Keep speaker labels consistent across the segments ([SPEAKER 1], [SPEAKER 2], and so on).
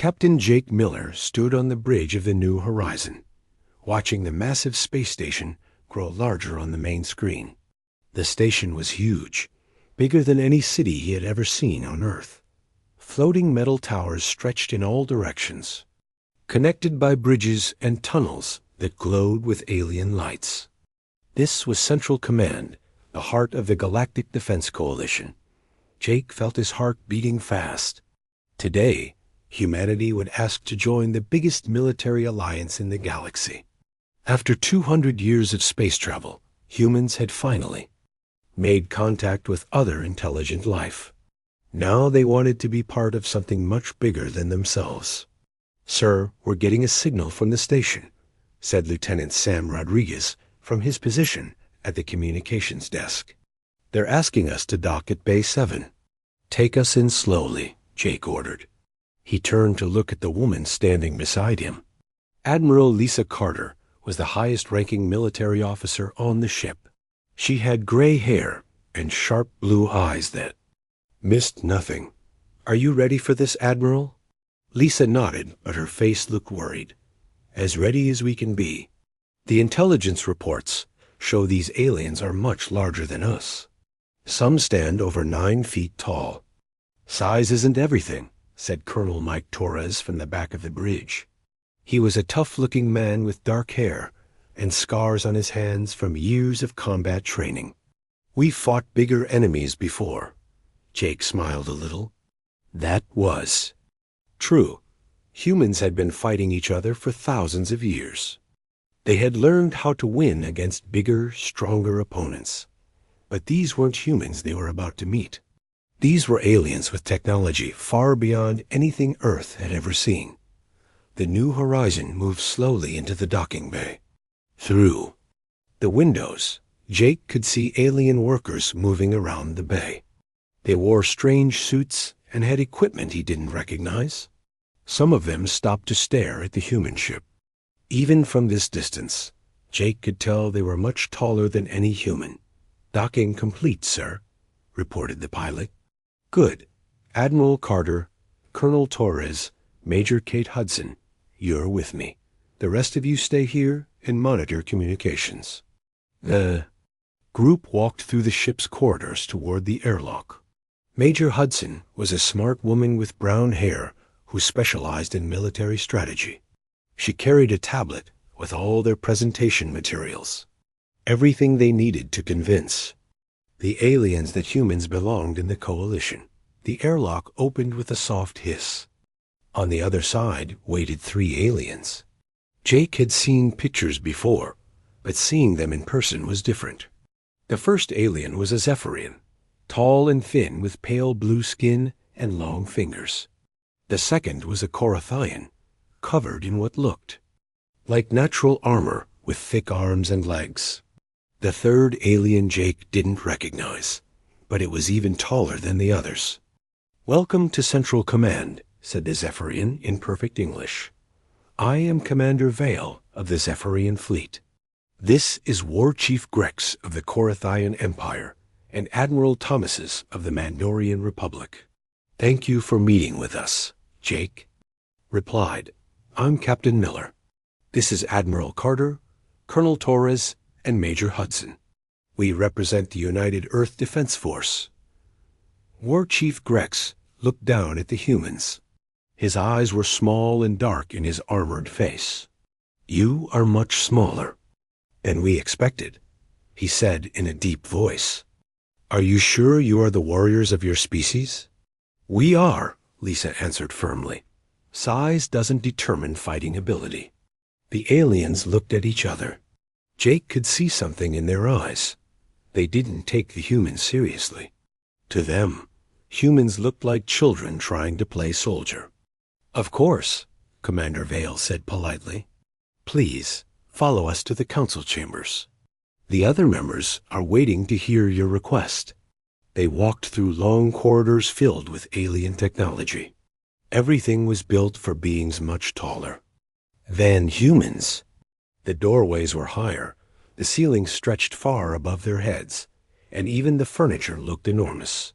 [SPEAKER 1] Captain Jake Miller stood on the bridge of the New Horizon, watching the massive space station grow larger on the main screen. The station was huge, bigger than any city he had ever seen on Earth. Floating metal towers stretched in all directions, connected by bridges and tunnels that glowed with alien lights. This was Central Command, the heart of the Galactic Defense Coalition. Jake felt his heart beating fast. Today, humanity would ask to join the biggest military alliance in the galaxy. After 200 years of space travel, humans had finally made contact with other intelligent life. Now they wanted to be part of something much bigger than themselves. "Sir, we're getting a signal from the station," said Lieutenant Sam Rodriguez from his position at the communications desk. "They're asking us to dock at Bay 7. "Take us in slowly," Jake ordered. He turned to look at the woman standing beside him. Admiral Lisa Carter was the highest-ranking military officer on the ship. She had gray hair and sharp blue eyes that missed nothing. "Are you ready for this, Admiral?" Lisa nodded, but her face looked worried. "As ready as we can be. The intelligence reports show these aliens are much larger than us. Some stand over 9 feet tall." "Size isn't everything," said Colonel Mike Torres from the back of the bridge. He was a tough-looking man with dark hair and scars on his hands from years of combat training. "We've fought bigger enemies before." Jake smiled a little. That was true. Humans had been fighting each other for thousands of years. They had learned how to win against bigger, stronger opponents. But these weren't humans they were about to meet. These were aliens with technology far beyond anything Earth had ever seen. The New Horizon moved slowly into the docking bay. Through the windows, Jake could see alien workers moving around the bay. They wore strange suits and had equipment he didn't recognize. Some of them stopped to stare at the human ship. Even from this distance, Jake could tell they were much taller than any human. "Docking complete, sir," reported the pilot. "Good. Admiral Carter, Colonel Torres, Major Kate Hudson, you're with me. The rest of you stay here and monitor communications." The group walked through the ship's corridors toward the airlock. Major Hudson was a smart woman with brown hair who specialized in military strategy. She carried a tablet with all their presentation materials, everything they needed to convince the aliens that humans belonged in the coalition. The airlock opened with a soft hiss. On the other side waited 3 aliens. Jake had seen pictures before, but seeing them in person was different. The first alien was a Zephyrian, tall and thin with pale blue skin and long fingers. The second was a Korathian, covered in what looked like natural armor with thick arms and legs. The third alien Jake didn't recognize, but it was even taller than the others. "Welcome to Central Command," said the Zephyrian in perfect English. "I am Commander Vale of the Zephyrian Fleet. This is War Chief Grex of the Korathian Empire and Admiral Thomases of the Mandorian Republic." "Thank you for meeting with us," Jake replied. "I'm Captain Miller. This is Admiral Carter, Colonel Torres, and Major Hudson. We represent the United Earth Defense Force." War Chief Grex looked down at the humans. His eyes were small and dark in his armored face. "You are much smaller than we expected," he said in a deep voice. "Are you sure you are the warriors of your species?" "We are," Lisa answered firmly. "Size doesn't determine fighting ability." The aliens looked at each other. Jake could see something in their eyes. They didn't take the humans seriously. To them, humans looked like children trying to play soldier. "Of course," Commander Vale said politely. "Please, follow us to the council chambers. The other members are waiting to hear your request." They walked through long corridors filled with alien technology. Everything was built for beings much taller than humans. The doorways were higher, the ceilings stretched far above their heads, and even the furniture looked enormous.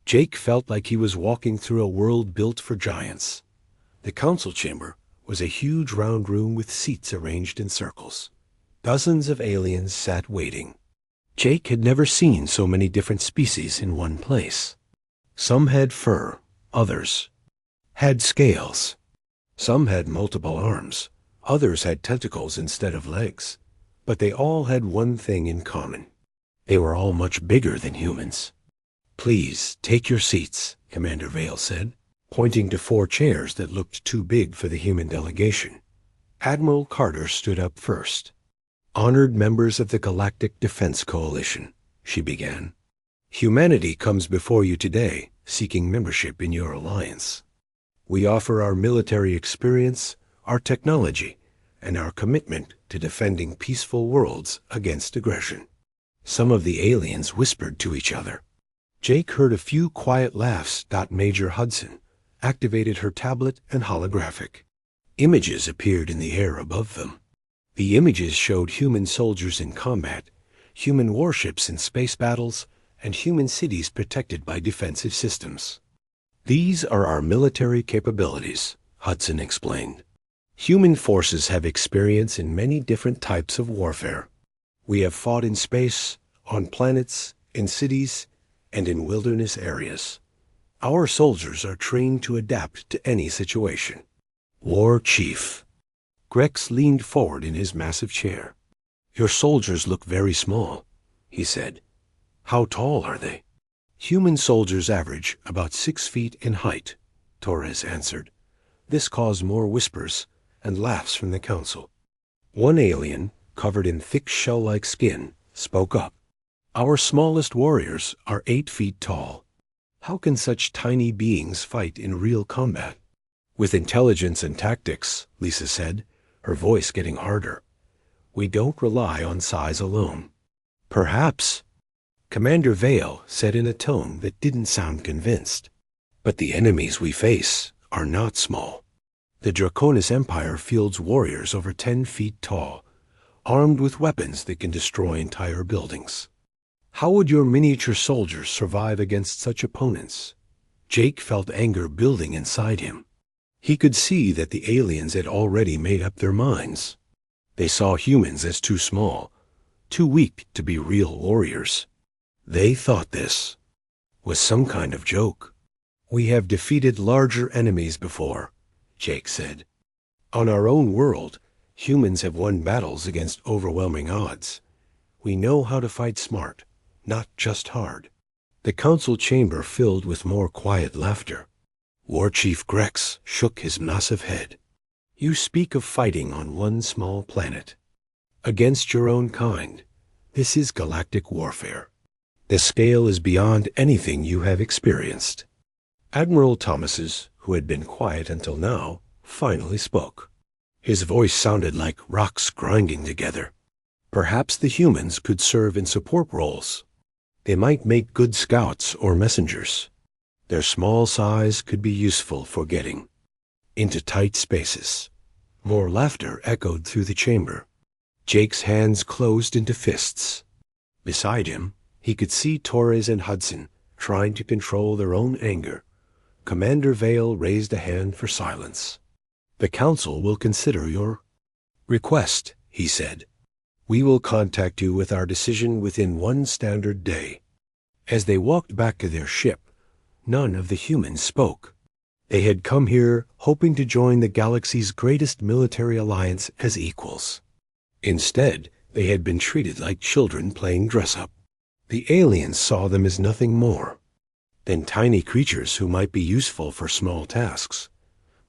[SPEAKER 1] Jake felt like he was walking through a world built for giants. The council chamber was a huge round room with seats arranged in circles. Dozens of aliens sat waiting. Jake had never seen so many different species in one place. Some had fur, others had scales. Some had multiple arms, others had tentacles instead of legs. But they all had one thing in common. They were all much bigger than humans. "Please, take your seats," Commander Vale said, pointing to 4 chairs that looked too big for the human delegation. Admiral Carter stood up first. "Honored members of the Galactic Defense Coalition," she began. "Humanity comes before you today, seeking membership in your alliance. We offer our military experience, our technology, and our commitment to defending peaceful worlds against aggression." Some of the aliens whispered to each other. Jake heard a few quiet laughs. Major Hudson activated her tablet and holographic. Images appeared in the air above them. The images showed human soldiers in combat, human warships in space battles, and human cities protected by defensive systems. "These are our military capabilities," Hudson explained. "Human forces have experience in many different types of warfare. We have fought in space, on planets, in cities, and in wilderness areas. Our soldiers are trained to adapt to any situation." "War Chief." Grex leaned forward in his massive chair. "Your soldiers look very small," he said. "How tall are they?" "Human soldiers average about 6 feet in height," Torres answered. This caused more whispers and laughs from the council. One alien, covered in thick shell-like skin, spoke up. "Our smallest warriors are 8 feet tall. How can such tiny beings fight in real combat?" "With intelligence and tactics," Lisa said, her voice getting harder. "We don't rely on size alone." "Perhaps," Commander Vale said in a tone that didn't sound convinced. "But the enemies we face are not small. The Draconis Empire fields warriors over 10 feet tall, armed with weapons that can destroy entire buildings. How would your miniature soldiers survive against such opponents?" Jake felt anger building inside him. He could see that the aliens had already made up their minds. They saw humans as too small, too weak to be real warriors. They thought this was some kind of joke. "We have defeated larger enemies before," Jake said. "On our own world, humans have won battles against overwhelming odds. We know how to fight smart, not just hard." The council chamber filled with more quiet laughter. War Chief Grex shook his massive head. "You speak of fighting on one small planet. Against your own kind. This is galactic warfare. The scale is beyond anything you have experienced." Admiral Thomas's, who had been quiet until now, finally spoke. His voice sounded like rocks grinding together. "Perhaps the humans could serve in support roles. They might make good scouts or messengers. Their small size could be useful for getting into tight spaces." More laughter echoed through the chamber. Jake's hands closed into fists. Beside him, he could see Torres and Hudson trying to control their own anger. Commander Vale raised a hand for silence. "The council will consider your request," he said. "We will contact you with our decision within 1 standard day." As they walked back to their ship, none of the humans spoke. They had come here hoping to join the galaxy's greatest military alliance as equals. Instead, they had been treated like children playing dress-up. The aliens saw them as nothing more than tiny creatures who might be useful for small tasks.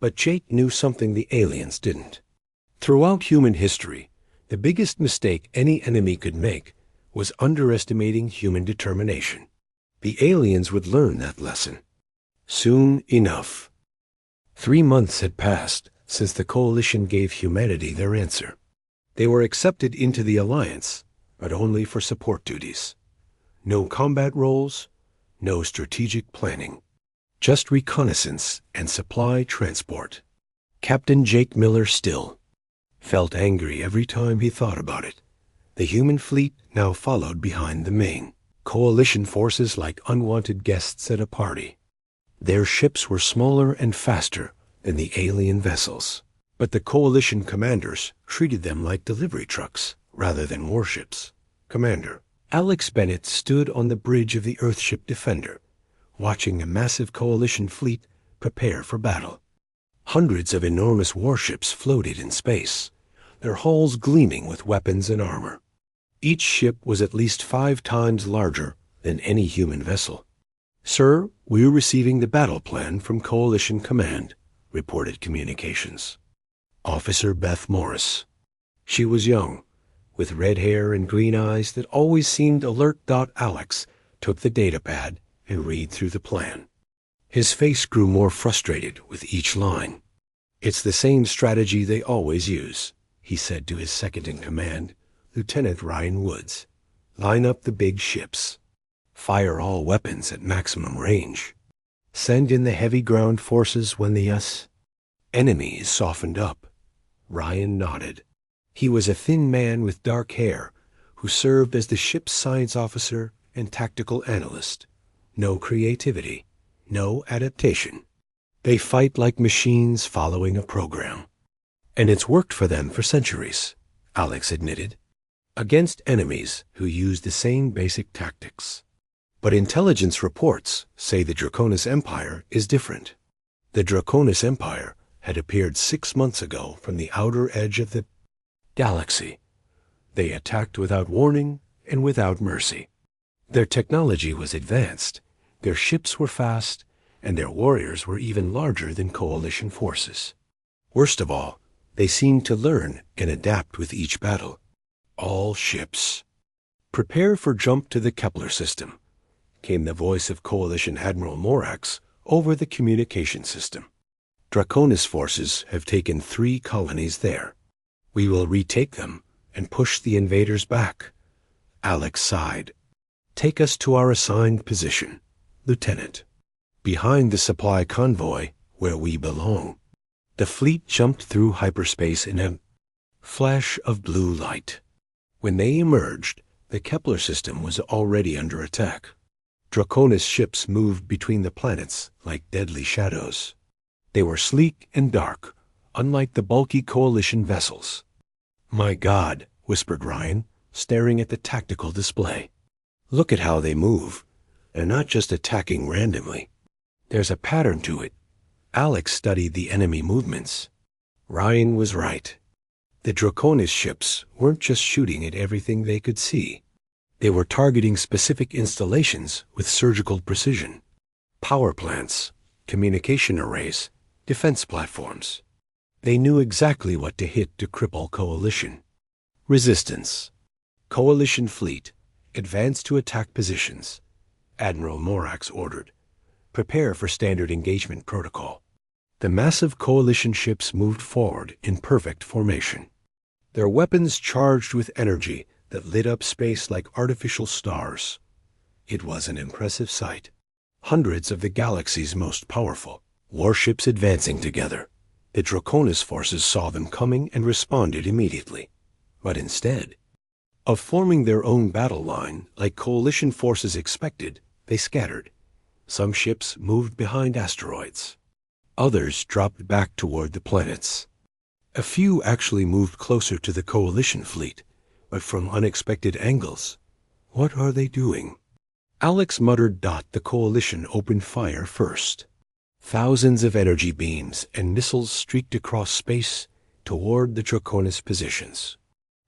[SPEAKER 1] But Jake knew something the aliens didn't. Throughout human history, the biggest mistake any enemy could make was underestimating human determination. The aliens would learn that lesson soon enough. 3 months had passed since the Coalition gave humanity their answer. They were accepted into the Alliance, but only for support duties. No combat roles, no strategic planning. Just reconnaissance and supply transport. Captain Jake Miller still felt angry every time he thought about it. The human fleet now followed behind the main Coalition forces like unwanted guests at a party. Their ships were smaller and faster, than the alien vessels. But the Coalition commanders treated them like delivery trucks rather than warships. Commander, Alex Bennett stood on the bridge of the Earthship Defender, watching a massive Coalition fleet prepare for battle. Hundreds of enormous warships floated in space, their hulls gleaming with weapons and armor. Each ship was at least 5 times larger than any human vessel. "Sir, we're receiving the battle plan from Coalition Command," reported communications. Officer Beth Morris. She was young, with red hair and green eyes that always seemed alert. Alex took the datapad and read through the plan. His face grew more frustrated with each line. "It's the same strategy they always use," he said to his second-in-command, Lieutenant Ryan Woods. "Line up the big ships. Fire all weapons at maximum range. Send in the heavy ground forces when the enemy is softened up." Ryan nodded. He was a thin man with dark hair who served as the ship's science officer and tactical analyst. No creativity, no adaptation. They fight like machines following a program. "And it's worked for them for centuries," Alex admitted, "against enemies who use the same basic tactics. But intelligence reports say the Draconis Empire is different." The Draconis Empire had appeared 6 months ago from the outer edge of the galaxy. They attacked without warning and without mercy. Their technology was advanced, their ships were fast, and their warriors were even larger than Coalition forces. Worst of all, they seemed to learn and adapt with each battle. "All ships, prepare for jump to the Kepler system," came the voice of Coalition Admiral Morax over the communication system. "Draconis forces have taken 3 colonies there. We will retake them and push the invaders back." Alex sighed. "Take us to our assigned position, Lieutenant. Behind the supply convoy, where we belong." The fleet jumped through hyperspace in a flash of blue light. When they emerged, the Kepler system was already under attack. Draconis ships moved between the planets like deadly shadows. They were sleek and dark, unlike the bulky Coalition vessels. "My God," whispered Ryan, staring at the tactical display. "Look at how they move. They're not just attacking randomly. There's a pattern to it." Alex studied the enemy movements. Ryan was right. The Draconis ships weren't just shooting at everything they could see. They were targeting specific installations with surgical precision. Power plants, communication arrays, defense platforms. They knew exactly what to hit to cripple Coalition. "Resistance. Coalition fleet, advance to attack positions," Admiral Morax ordered. "Prepare for standard engagement protocol." The massive Coalition ships moved forward in perfect formation, their weapons charged with energy that lit up space like artificial stars. It was an impressive sight. Hundreds of the galaxy's most powerful warships advancing together. The Draconis forces saw them coming and responded immediately. But instead of forming their own battle line like Coalition forces expected, they scattered. Some ships moved behind asteroids. Others dropped back toward the planets. A few actually moved closer to the Coalition fleet, but from unexpected angles. "What are they doing?" Alex muttered. The Coalition opened fire first. Thousands of energy beams and missiles streaked across space toward the Draconis positions.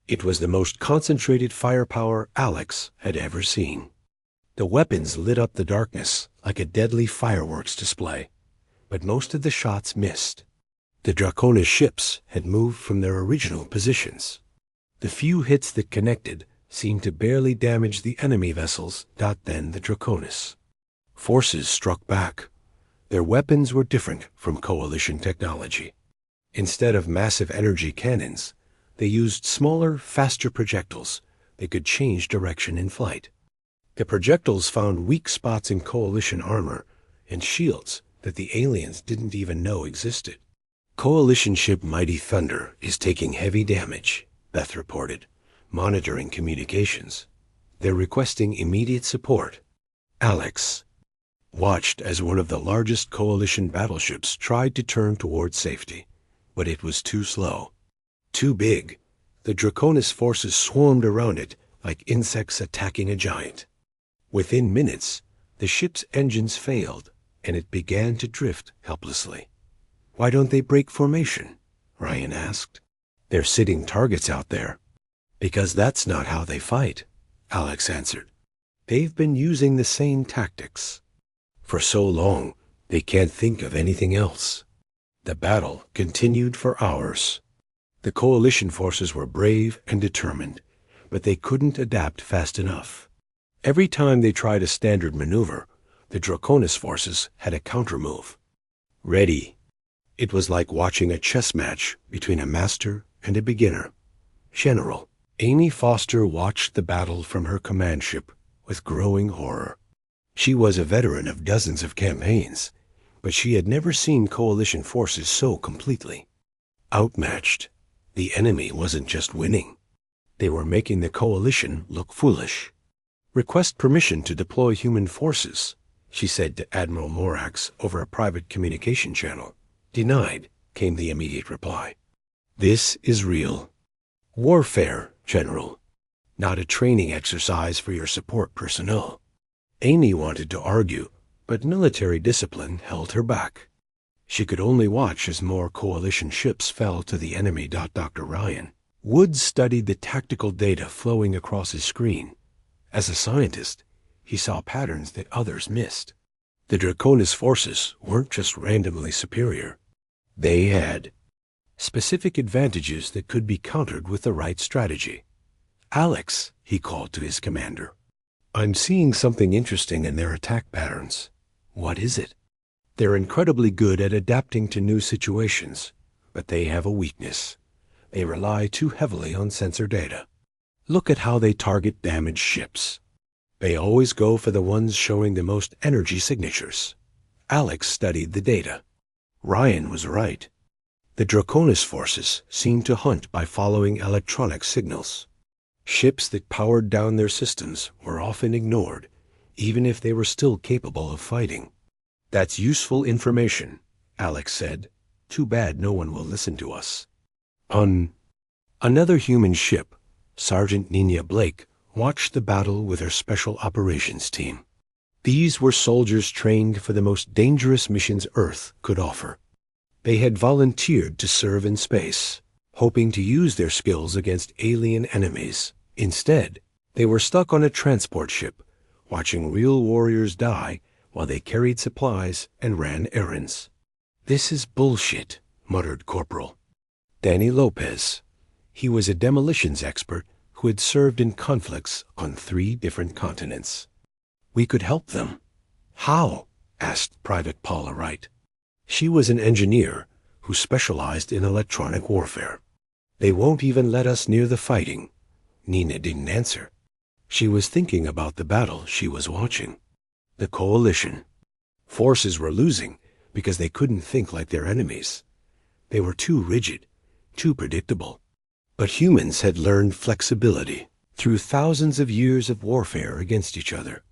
[SPEAKER 1] It was the most concentrated firepower Alex had ever seen. The weapons lit up the darkness like a deadly fireworks display, but most of the shots missed. The Draconis ships had moved from their original positions. The few hits that connected seemed to barely damage the enemy vessels. Then the Draconis forces struck back. Their weapons were different from Coalition technology. Instead of massive energy cannons, they used smaller, faster projectiles that could change direction in flight. The projectiles found weak spots in Coalition armor and shields that the aliens didn't even know existed. "Coalition ship Mighty Thunder is taking heavy damage," Beth reported, monitoring communications. "They're requesting immediate support." "Alex, watched as one of the largest coalition battleships tried to turn toward safety, but it was too slow. Too big. The Draconis forces swarmed around it like insects attacking a giant. Within minutes, the ship's engines failed, and it began to drift helplessly. "Why don't they break formation?" Ryan asked. "They're sitting targets out there." "Because that's not how they fight," Alex answered. "They've been using the same tactics. For so long, they can't think of anything else." The battle continued for hours. The coalition forces were brave and determined, but they couldn't adapt fast enough. Every time they tried a standard maneuver, the Draconis forces had a countermove. Ready. It was like watching a chess match between a master and a beginner. General Amy Foster watched the battle from her command ship with growing horror. She was a veteran of dozens of campaigns, but she had never seen coalition forces so completely outmatched. The enemy wasn't just winning. They were making the coalition look foolish. "Request permission to deploy human forces," she said to Admiral Morax over a private communication channel. "Denied," came the immediate reply. "This is real warfare, General, not a training exercise for your support personnel." Amy wanted to argue, but military discipline held her back. She could only watch as more coalition ships fell to the enemy. Dr. Ryan Woods studied the tactical data flowing across his screen. As a scientist, he saw patterns that others missed. The Draconis forces weren't just randomly superior. They had specific advantages that could be countered with the right strategy. "Alex," he called to his commander, "I'm seeing something interesting in their attack patterns." "What is it?" "They're incredibly good at adapting to new situations, but they have a weakness. They rely too heavily on sensor data. Look at how they target damaged ships. They always go for the ones showing the most energy signatures." Alex studied the data. Ryan was right. The Draconis forces seemed to hunt by following electronic signals. Ships that powered down their systems were often ignored, even if they were still capable of fighting. "That's useful information," Alex said. "Too bad no one will listen to us." On another human ship, Sergeant Nina Blake watched the battle with her special operations team. These were soldiers trained for the most dangerous missions Earth could offer. They had volunteered to serve in space, hoping to use their skills against alien enemies. Instead, they were stuck on a transport ship, watching real warriors die while they carried supplies and ran errands. "This is bullshit," muttered Corporal Danny Lopez. He was a demolitions expert who had served in conflicts on 3 different continents. "We could help them." "How?" asked Private Paula Wright. She was an engineer who specialized in electronic warfare. "They won't even let us near the fighting." Nina didn't answer. She was thinking about the battle she was watching. The coalition forces were losing because they couldn't think like their enemies. They were too rigid, too predictable. But humans had learned flexibility through thousands of years of warfare against each other.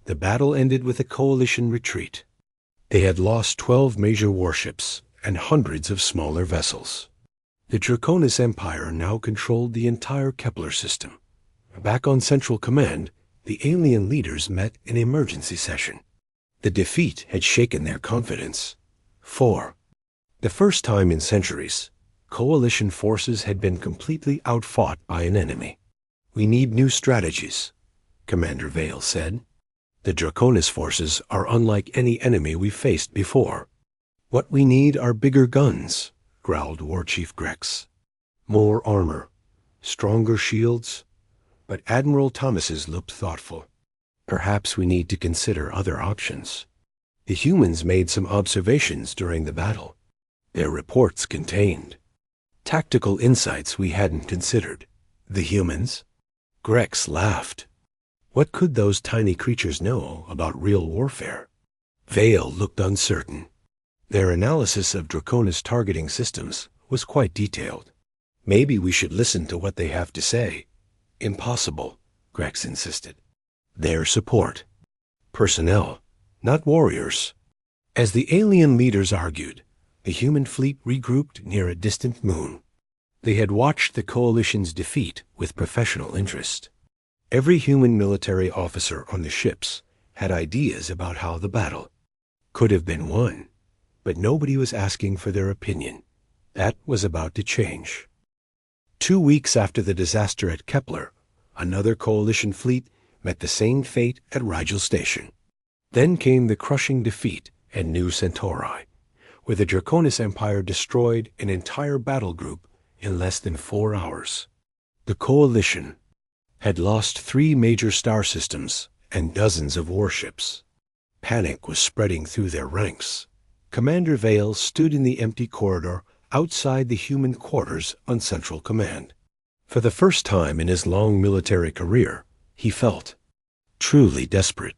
[SPEAKER 1] The battle ended with a coalition retreat. They had lost 12 major warships and hundreds of smaller vessels. The Draconis Empire now controlled the entire Kepler system. Back on Central Command, the alien leaders met in emergency session. The defeat had shaken their confidence. 4. The first time in centuries, coalition forces had been completely outfought by an enemy. "We need new strategies," Commander Vale said. "The Draconis forces are unlike any enemy we've faced before." "What we need are bigger guns," growled War Chief Grex. "More armor, stronger shields." But Admiral Thomas's looked thoughtful. "Perhaps we need to consider other options." The humans made some observations during the battle. Their reports contained tactical insights we hadn't considered. "The humans?" Grex laughed. What could those tiny creatures know about real warfare? Vale looked uncertain. Their analysis of Draconis targeting systems was quite detailed. "Maybe we should listen to what they have to say." "Impossible," Grex insisted. "Their support. Personnel, not warriors. As the alien leaders argued, the human fleet regrouped near a distant moon. They had watched the coalition's defeat with professional interest. Every human military officer on the ships had ideas about how the battle could have been won, but nobody was asking for their opinion. That was about to change. 2 weeks after the disaster at Kepler, another coalition fleet met the same fate at Rigel Station. Then came the crushing defeat at New Centauri, where the Draconis Empire destroyed an entire battle group in less than 4 hours. The coalition had lost 3 major star systems and dozens of warships. Panic was spreading through their ranks. Commander Vale stood in the empty corridor outside the human quarters on Central Command. For the first time in his long military career, he felt truly desperate.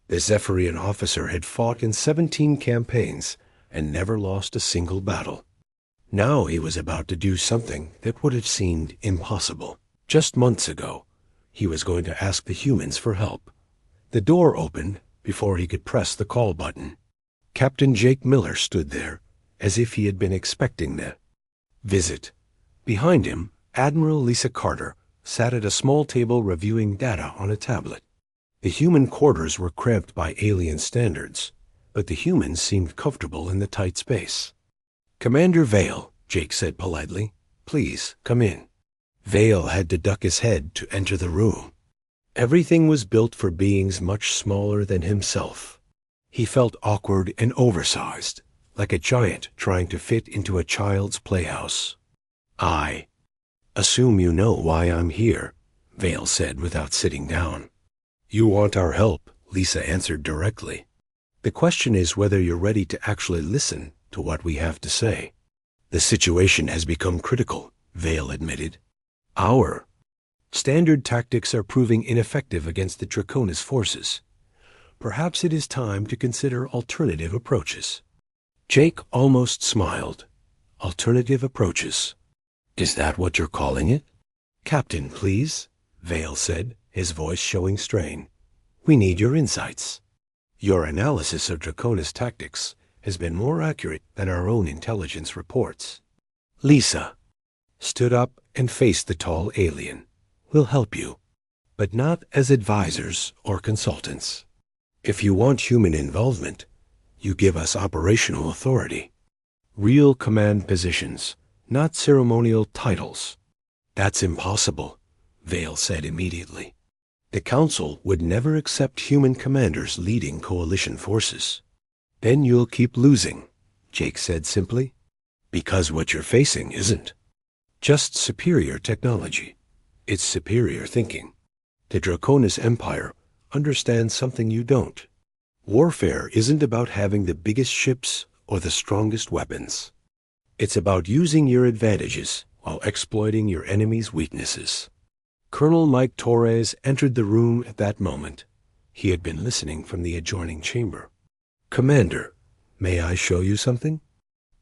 [SPEAKER 1] The Zephyrian officer had fought in 17 campaigns and never lost a single battle. Now he was about to do something that would have seemed impossible. Just months ago, he was going to ask the humans for help. The door opened before he could press the call button. Captain Jake Miller stood there, as if he had been expecting the visit. Behind him, Admiral Lisa Carter sat at a small table reviewing data on a tablet. The human quarters were cramped by alien standards, but the humans seemed comfortable in the tight space. "Commander Vale," Jake said politely, "please come in." Vale had to duck his head to enter the room. Everything was built for beings much smaller than himself. He felt awkward and oversized, like a giant trying to fit into a child's playhouse. "I assume you know why I'm here," Vale said without sitting down. "You want our help," Lisa answered directly. "The question is whether you're ready to actually listen to what we have to say." "The situation has become critical," Vale admitted. "Our standard tactics are proving ineffective against the Draconis forces. Perhaps it is time to consider alternative approaches." Jake almost smiled. "Alternative approaches? Is that what you're calling it?" "Captain, please," Vale said, his voice showing strain. "We need your insights. Your analysis of Draconis tactics has been more accurate than our own intelligence reports." Lisa stood up and faced the tall alien. "We'll help you, but not as advisors or consultants. If you want human involvement, you give us operational authority. Real command positions, not ceremonial titles." "That's impossible," Vale said immediately. "The Council would never accept human commanders leading coalition forces." "Then you'll keep losing," Jake said simply. "Because what you're facing isn't just superior technology. It's superior thinking. The Draconis Empire understands something you don't. Warfare isn't about having the biggest ships or the strongest weapons. It's about using your advantages while exploiting your enemy's weaknesses." Colonel Mike Torres entered the room at that moment. He had been listening from the adjoining chamber. "Commander, may I show you something?"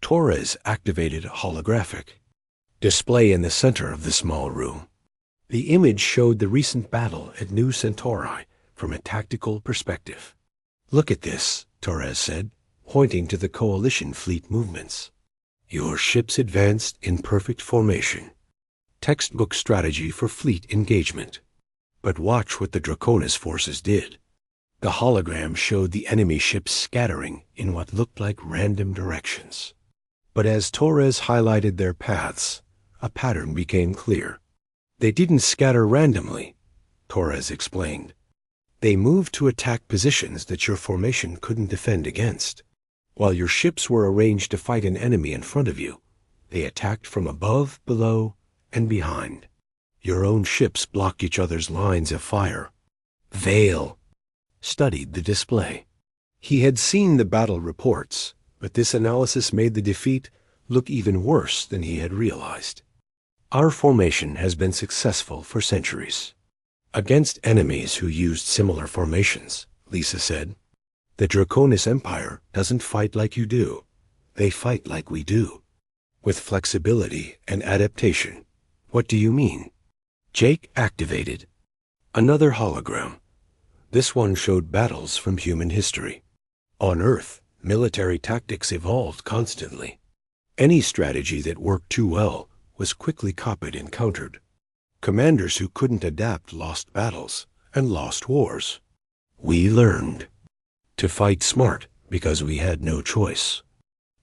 [SPEAKER 1] Torres activated a holographic display in the center of the small room. The image showed the recent battle at New Centauri from a tactical perspective. "Look at this," Torres said, pointing to the coalition fleet movements. "Your ships advanced in perfect formation. Textbook strategy for fleet engagement. But watch what the Draconis forces did." The hologram showed the enemy ships scattering in what looked like random directions. But as Torres highlighted their paths, a pattern became clear. "They didn't scatter randomly," Torres explained. "They moved to attack positions that your formation couldn't defend against. While your ships were arranged to fight an enemy in front of you, they attacked from above, below, and behind. Your own ships blocked each other's lines of fire." Vale studied the display. He had seen the battle reports, but this analysis made the defeat look even worse than he had realized. "Our formation has been successful for centuries against enemies who used similar formations," Lisa said. "The Draconis Empire doesn't fight like you do. They fight like we do, with flexibility and adaptation." "What do you mean?" Jake activated another hologram. This one showed battles from human history. On Earth, military tactics evolved constantly. Any strategy that worked too well was quickly copied and countered. Commanders who couldn't adapt lost battles and lost wars. We learned to fight smart because we had no choice.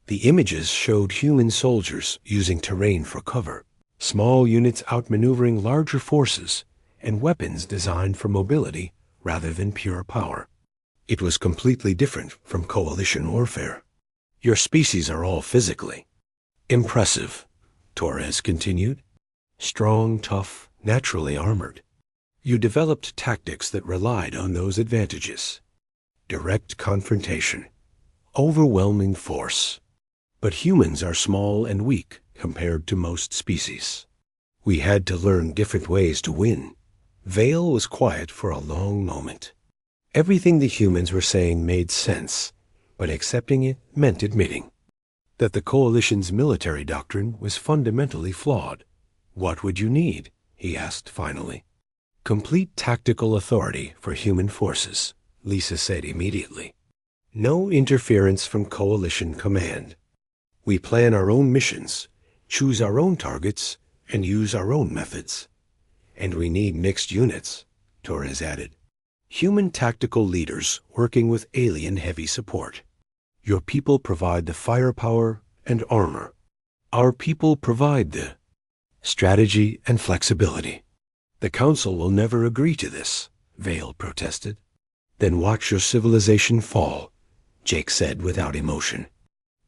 [SPEAKER 1] The images showed human soldiers using terrain for cover, small units outmaneuvering larger forces, and weapons designed for mobility rather than pure power. It was completely different from coalition warfare. Your species are all physically impressive, Torres continued. Strong, tough, naturally armored. You developed tactics that relied on those advantages. Direct confrontation, overwhelming force. But humans are small and weak compared to most species. We had to learn different ways to win. Vale was quiet for a long moment. Everything the humans were saying made sense, but accepting it meant admitting that the Coalition's military doctrine was fundamentally flawed. What would you need? He asked finally. Complete tactical authority for human forces, Lisa said immediately. No interference from Coalition command. We plan our own missions, choose our own targets, and use our own methods. And we need mixed units, Torres added. Human tactical leaders working with alien heavy support. Your people provide the firepower and armor. Our people provide the strategy and flexibility. The Council will never agree to this, Vale protested. Then watch your civilization fall, Jake said without emotion.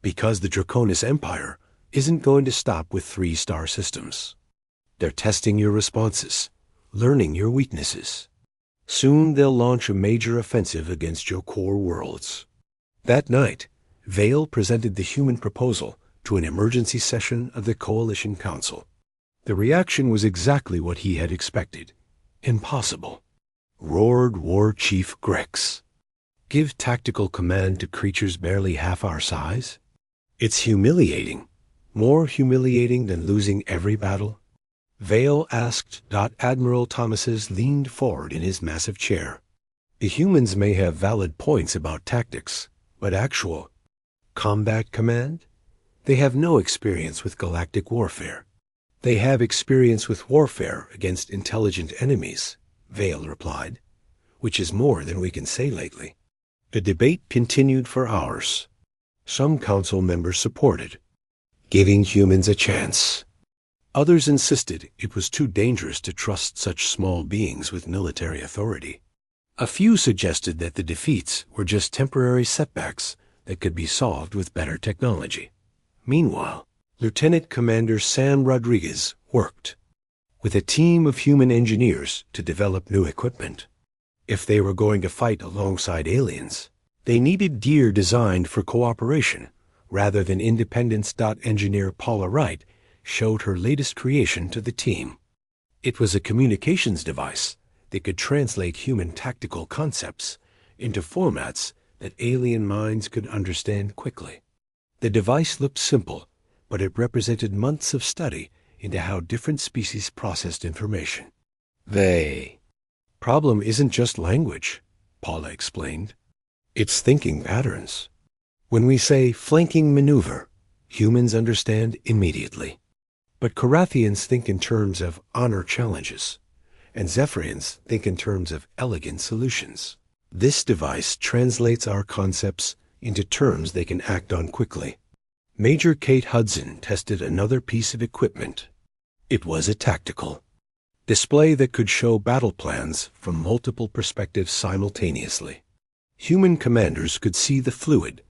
[SPEAKER 1] Because the Draconis Empire isn't going to stop with 3-star systems. They're testing your responses, learning your weaknesses. Soon they'll launch a major offensive against your core worlds. That night, Vale presented the human proposal to an emergency session of the Coalition Council. The reaction was exactly what he had expected. Impossible. Roared War Chief Grex. Give tactical command to creatures barely half our size? It's humiliating. More humiliating than losing every battle. Vale asked. Admiral Thomases leaned forward in his massive chair. The humans may have valid points about tactics, but actual combat command? They have no experience with galactic warfare. They have experience with warfare against intelligent enemies, Vale replied, which is more than we can say lately. The debate continued for hours. Some council members supported giving humans a chance. Others insisted it was too dangerous to trust such small beings with military authority. A few suggested that the defeats were just temporary setbacks that could be solved with better technology. Meanwhile, Lieutenant Commander Sam Rodriguez worked with a team of human engineers to develop new equipment. If they were going to fight alongside aliens, they needed gear designed for cooperation rather than independence. Engineer Paula Wright showed her latest creation to the team. It was a communications device that could translate human tactical concepts into formats that alien minds could understand quickly. The device looked simple, but it represented months of study into how different species processed information. Problem isn't just language, Paula explained. It's thinking patterns. When we say flanking maneuver, humans understand immediately. But Carathians think in terms of honor challenges, and Zephyrians think in terms of elegant solutions. This device translates our concepts into terms they can act on quickly. Major Kate Hudson tested another piece of equipment. It was a tactical display that could show battle plans from multiple perspectives simultaneously. Human commanders could see the fluid,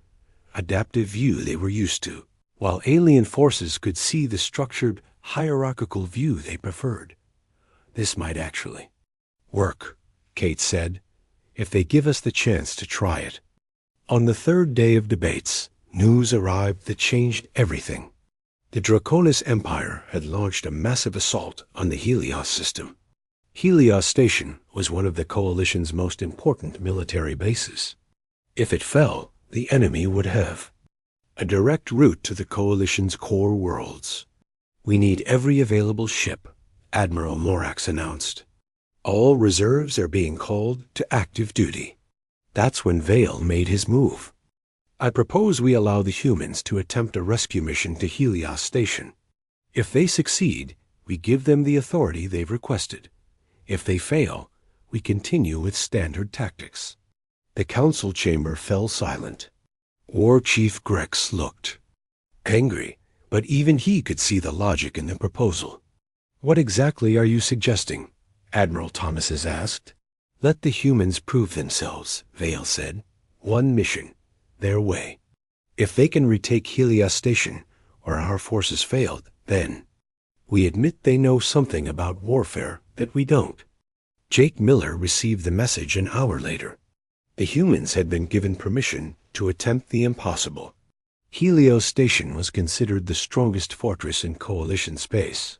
[SPEAKER 1] adaptive view they were used to, while alien forces could see the structured, hierarchical view they preferred. This might actually work, Kate said, if they give us the chance to try it. On the third day of debates, news arrived that changed everything. The Draconis Empire had launched a massive assault on the Helios system. Helios Station was one of the Coalition's most important military bases. If it fell, the enemy would have a direct route to the Coalition's core worlds. We need every available ship, Admiral Morax announced. All reserves are being called to active duty. That's when Vale made his move. I propose we allow the humans to attempt a rescue mission to Helios Station. If they succeed, we give them the authority they've requested. If they fail, we continue with standard tactics." The council chamber fell silent. War Chief Grex looked angry, but even he could see the logic in the proposal. "What exactly are you suggesting?" Admiral Thomases asked. "Let the humans prove themselves," Vale said. "One mission, their way. If they can retake Helios Station, or our forces failed, then we admit they know something about warfare that we don't." Jake Miller received the message an hour later. The humans had been given permission to attempt the impossible. Helios Station was considered the strongest fortress in Coalition space.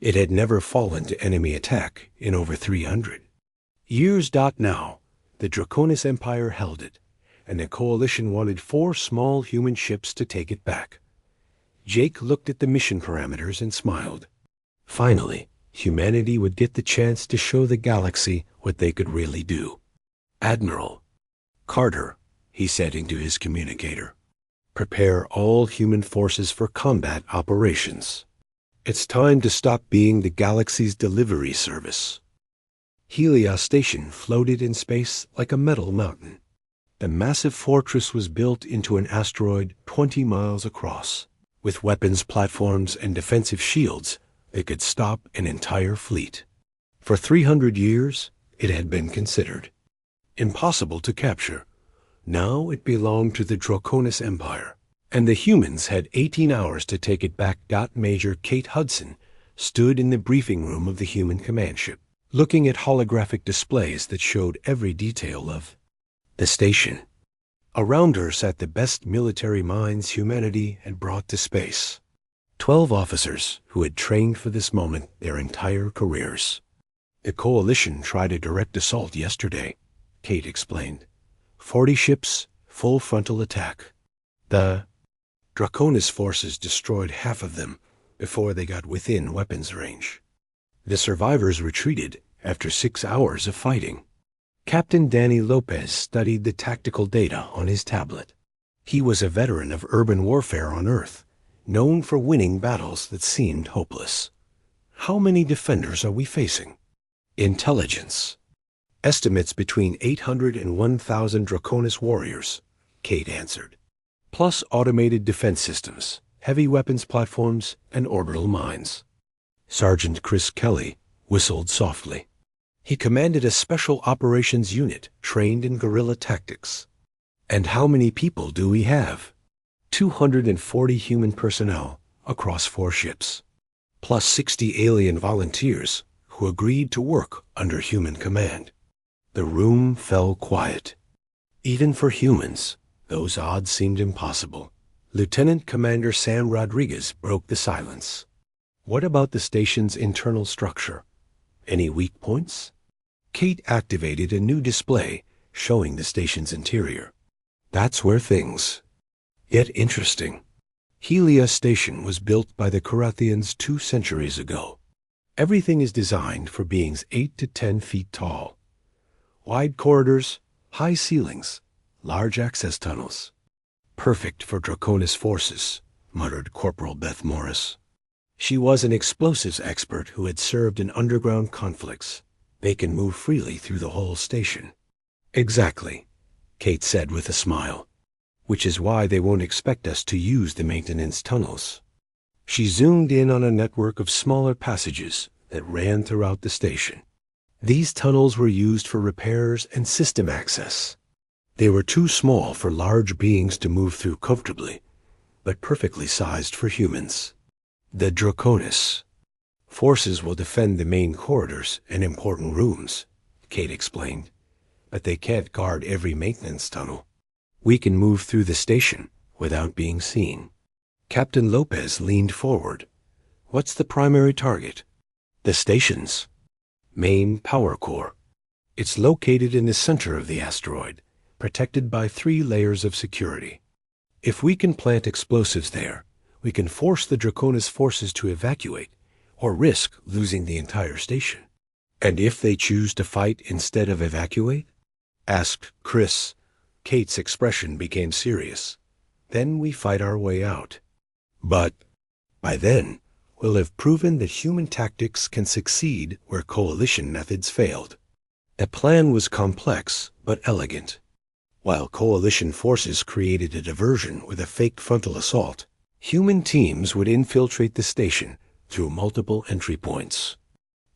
[SPEAKER 1] It had never fallen to enemy attack in over 300 years. Now, the Draconis Empire held it, and the Coalition wanted 4 small human ships to take it back. Jake looked at the mission parameters and smiled. Finally, humanity would get the chance to show the galaxy what they could really do. "Admiral Carter," he said into his communicator, "prepare all human forces for combat operations. It's time to stop being the galaxy's delivery service." Helios Station floated in space like a metal mountain. The massive fortress was built into an asteroid 20 miles across, with weapons platforms and defensive shields that could stop an entire fleet. For 300 years, it had been considered impossible to capture. Now it belonged to the Draconis Empire, and the humans had 18 hours to take it back. Major Kate Hudson stood in the briefing room of the human command ship, looking at holographic displays that showed every detail of the station. Around her sat the best military minds humanity had brought to space. 12 officers who had trained for this moment their entire careers. "The Coalition tried a direct assault yesterday," Kate explained. 40 ships, full frontal attack. The Draconis forces destroyed half of them before they got within weapons range. The survivors retreated after 6 hours of fighting. Captain Danny Lopez studied the tactical data on his tablet. He was a veteran of urban warfare on Earth, known for winning battles that seemed hopeless. "How many defenders are we facing?" "Intelligence. Estimates between 800 and 1,000 Draconis warriors," Kate answered. "Plus automated defense systems, heavy weapons platforms, and orbital mines." Sergeant Chris Kelly whistled softly. He commanded a special operations unit trained in guerrilla tactics. "And how many people do we have?" 240 human personnel across 4 ships, plus 60 alien volunteers who agreed to work under human command. The room fell quiet. Even for humans, those odds seemed impossible. Lieutenant Commander Sam Rodriguez broke the silence. "What about the station's internal structure? Any weak points?" Kate activated a new display showing the station's interior. "That's where things get interesting." Helios Station was built by the Carathians 2 centuries ago. Everything is designed for beings 8 to 10 feet tall. Wide corridors, high ceilings, large access tunnels. "Perfect for Draconis forces," muttered Corporal Beth Morris. She was an explosives expert who had served in underground conflicts. "They can move freely through the whole station." "Exactly," Kate said with a smile. "Which is why they won't expect us to use the maintenance tunnels." She zoomed in on a network of smaller passages that ran throughout the station. These tunnels were used for repairs and system access. They were too small for large beings to move through comfortably, but perfectly sized for humans. "The Draconis forces will defend the main corridors and important rooms," Kate explained, "but they can't guard every maintenance tunnel. We can move through the station without being seen." Captain Lopez leaned forward. "What's the primary target?" "The station's main power core. It's located in the center of the asteroid, protected by 3 layers of security. If we can plant explosives there, we can force the Draconis forces to evacuate or risk losing the entire station." "And if they choose to fight instead of evacuate?" asked Chris, Kate's expression became serious. Then we fight our way out. But by then, we'll have proven that human tactics can succeed where coalition methods failed. The plan was complex but elegant. While coalition forces created a diversion with a fake frontal assault, human teams would infiltrate the station through multiple entry points.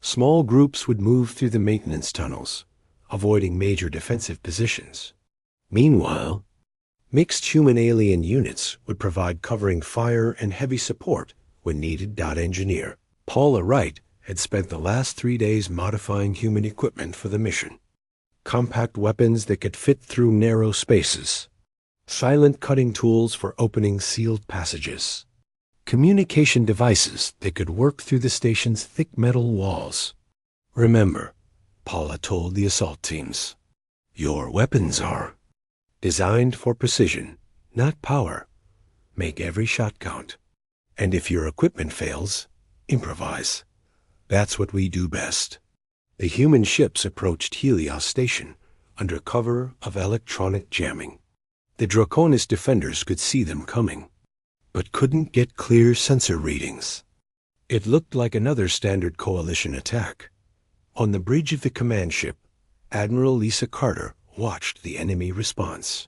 [SPEAKER 1] Small groups would move through the maintenance tunnels, avoiding major defensive positions. Meanwhile, mixed human-alien units would provide covering fire and heavy support when needed. Engineer Paula Wright had spent the last 3 days modifying human equipment for the mission. Compact weapons that could fit through narrow spaces, silent cutting tools for opening sealed passages, communication devices that could work through the station's thick metal walls. Remember, Paula told the assault teams, your weapons are designed for precision, not power. Make every shot count. And if your equipment fails, improvise. That's what we do best. The human ships approached Helios Station under cover of electronic jamming. The Draconis defenders could see them coming, but couldn't get clear sensor readings. It looked like another standard coalition attack. On the bridge of the command ship, Admiral Lisa Carter watched the enemy response.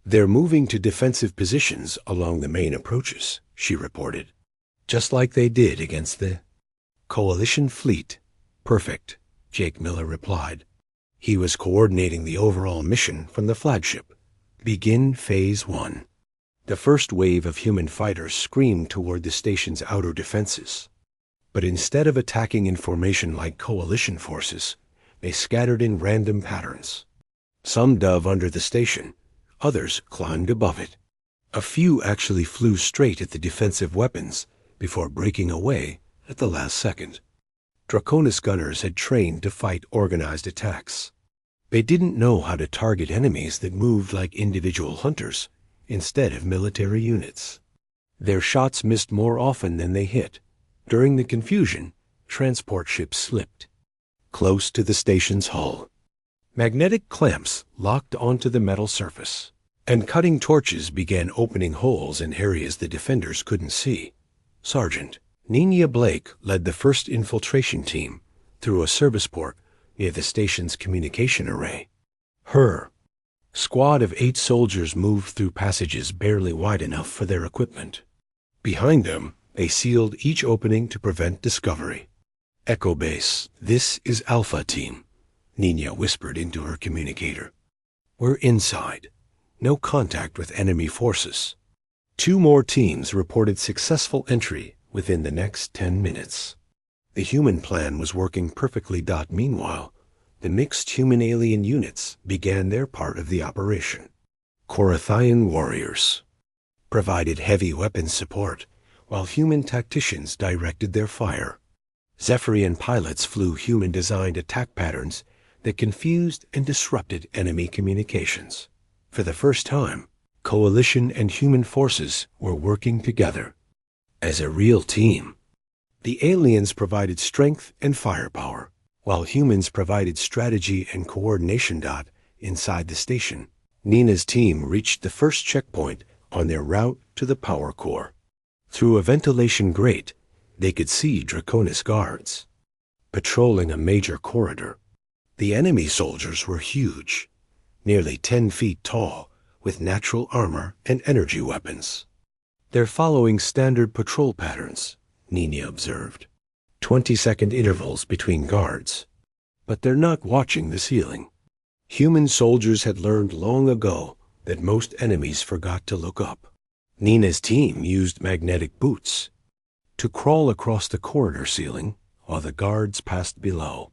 [SPEAKER 1] They're moving to defensive positions along the main approaches, she reported, just like they did against the coalition fleet. Perfect, Jake Miller replied. He was coordinating the overall mission from the flagship. Begin Phase 1. The first wave of human fighters screamed toward the station's outer defenses. But instead of attacking in formation like coalition forces, they scattered in random patterns. Some dove under the station, others climbed above it. A few actually flew straight at the defensive weapons before breaking away at the last second. Draconis gunners had trained to fight organized attacks. They didn't know how to target enemies that moved like individual hunters instead of military units. Their shots missed more often than they hit. During the confusion, transport ships slipped close to the station's hull. Magnetic clamps locked onto the metal surface, and cutting torches began opening holes in areas the defenders couldn't see. Sergeant Nina Blake led the first infiltration team through a service port near the station's communication array. Her squad of 8 soldiers moved through passages barely wide enough for their equipment. Behind them, they sealed each opening to prevent discovery. Echo Base, this is Alpha Team, Nina whispered into her communicator. We're inside. No contact with enemy forces. 2 more teams reported successful entry within the next 10 minutes. The human plan was working perfectly. Meanwhile, the mixed human-alien units began their part of the operation. Korathian warriors provided heavy weapons support, while human tacticians directed their fire. Zephyrian pilots flew human-designed attack patterns that confused and disrupted enemy communications. For the first time, coalition and human forces were working together as a real team. The aliens provided strength and firepower, while humans provided strategy and coordination. Inside the station, Nina's team reached the first checkpoint on their route to the power core. Through a ventilation grate, they could see Draconis guards patrolling a major corridor. The enemy soldiers were huge, nearly 10 feet tall, with natural armor and energy weapons. They're following standard patrol patterns, Nina observed. 20-second intervals between guards. But they're not watching the ceiling. Human soldiers had learned long ago that most enemies forgot to look up. Nina's team used magnetic boots to crawl across the corridor ceiling while the guards passed below.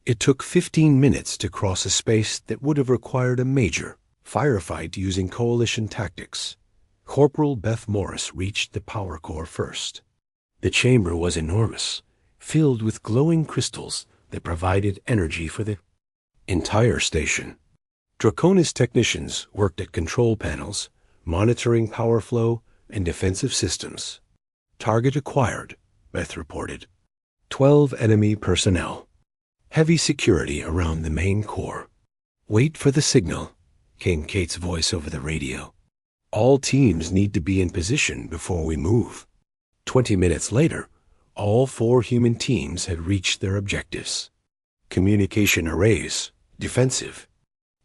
[SPEAKER 1] It took 15 minutes to cross a space that would have required a major firefight using coalition tactics. Corporal Beth Morris reached the power core first. The chamber was enormous, filled with glowing crystals that provided energy for the entire station. Draconis technicians worked at control panels, monitoring power flow and defensive systems. Target acquired, Beth reported. 12 enemy personnel. Heavy security around the main core. Wait for the signal. came Kate's voice over the radio. "All teams need to be in position before we move." 20 minutes later, all 4 human teams had reached their objectives. Communication arrays, defensive,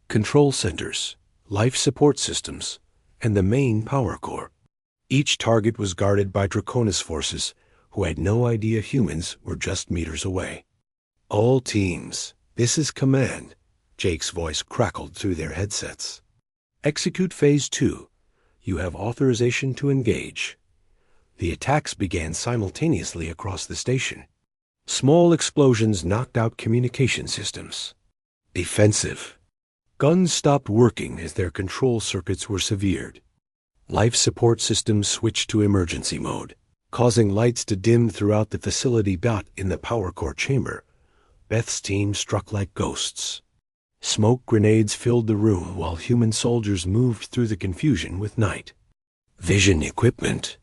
[SPEAKER 1] control centers, life support systems, and the main power core. Each target was guarded by Draconis forces who had no idea humans were just meters away. "All teams, this is command," Jake's voice crackled through their headsets. "Execute Phase 2. You have authorization to engage." The attacks began simultaneously across the station. Small explosions knocked out communication systems. Defensive. Guns stopped working as their control circuits were severed. Life support systems switched to emergency mode, causing lights to dim throughout the facility. In the power core chamber, Beth's team struck like ghosts. Smoke grenades filled the room while human soldiers moved through the confusion with night. Vision equipment.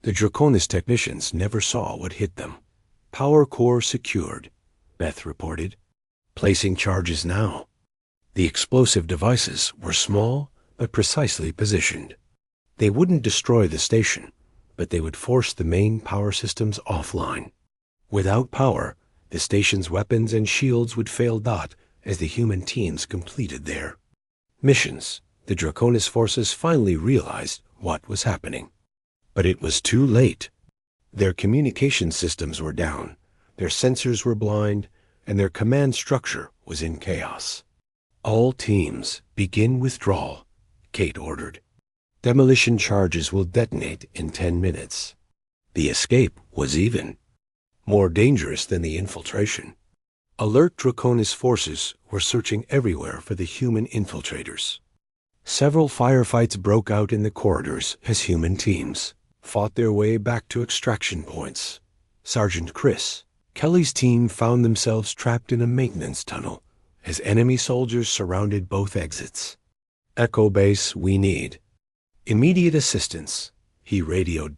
[SPEAKER 1] The Draconis technicians never saw what hit them. "Power core secured," Beth reported. "Placing charges now." The explosive devices were small but precisely positioned. They wouldn't destroy the station, but they would force the main power systems offline. Without power, the station's weapons and shields would fail. As the human teams completed their missions, the Draconis forces finally realized what was happening. But it was too late. Their communication systems were down, their sensors were blind, and their command structure was in chaos. "All teams, begin withdrawal," Kate ordered. "Demolition charges will detonate in 10 minutes. The escape was even more dangerous than the infiltration. Alert Draconis forces were searching everywhere for the human infiltrators. Several firefights broke out in the corridors as human teams fought their way back to extraction points. Sergeant Chris, Kelly's team found themselves trapped in a maintenance tunnel as enemy soldiers surrounded both exits. "Echo Base, we need immediate assistance," he radioed.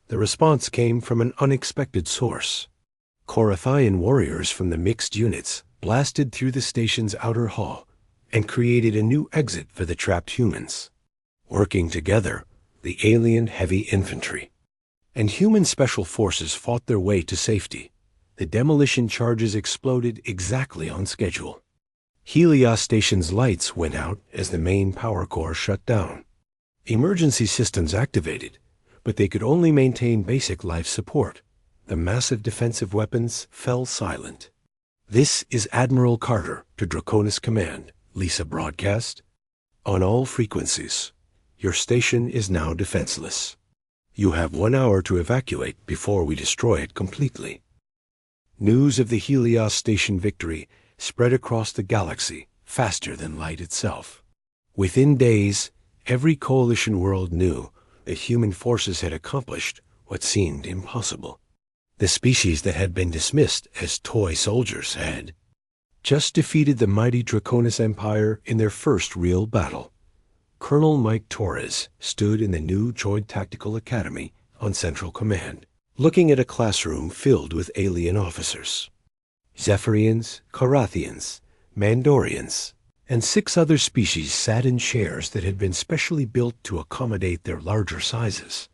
[SPEAKER 1] The response came from an unexpected source. Korathian warriors from the mixed units blasted through the station's outer hall and created a new exit for the trapped humans. Working together, the alien heavy infantry and human special forces fought their way to safety. The demolition charges exploded exactly on schedule. Helios Station's lights went out as the main power core shut down. Emergency systems activated, but they could only maintain basic life support. The massive defensive weapons fell silent. "This is Admiral Carter to Draconis Command," Lisa broadcast. "On all frequencies, your station is now defenseless. You have 1 hour to evacuate before we destroy it completely." News of the Helios Station victory spread across the galaxy faster than light itself. Within days, every coalition world knew that human forces had accomplished what seemed impossible. The species that had been dismissed as toy soldiers had just defeated the mighty Draconis Empire in their first real battle. Colonel Mike Torres stood in the new Droid Tactical Academy on Central Command, looking at a classroom filled with alien officers. Zephyrians, Korathians, Mandorians, and 6 other species sat in chairs that had been specially built to accommodate their larger sizes.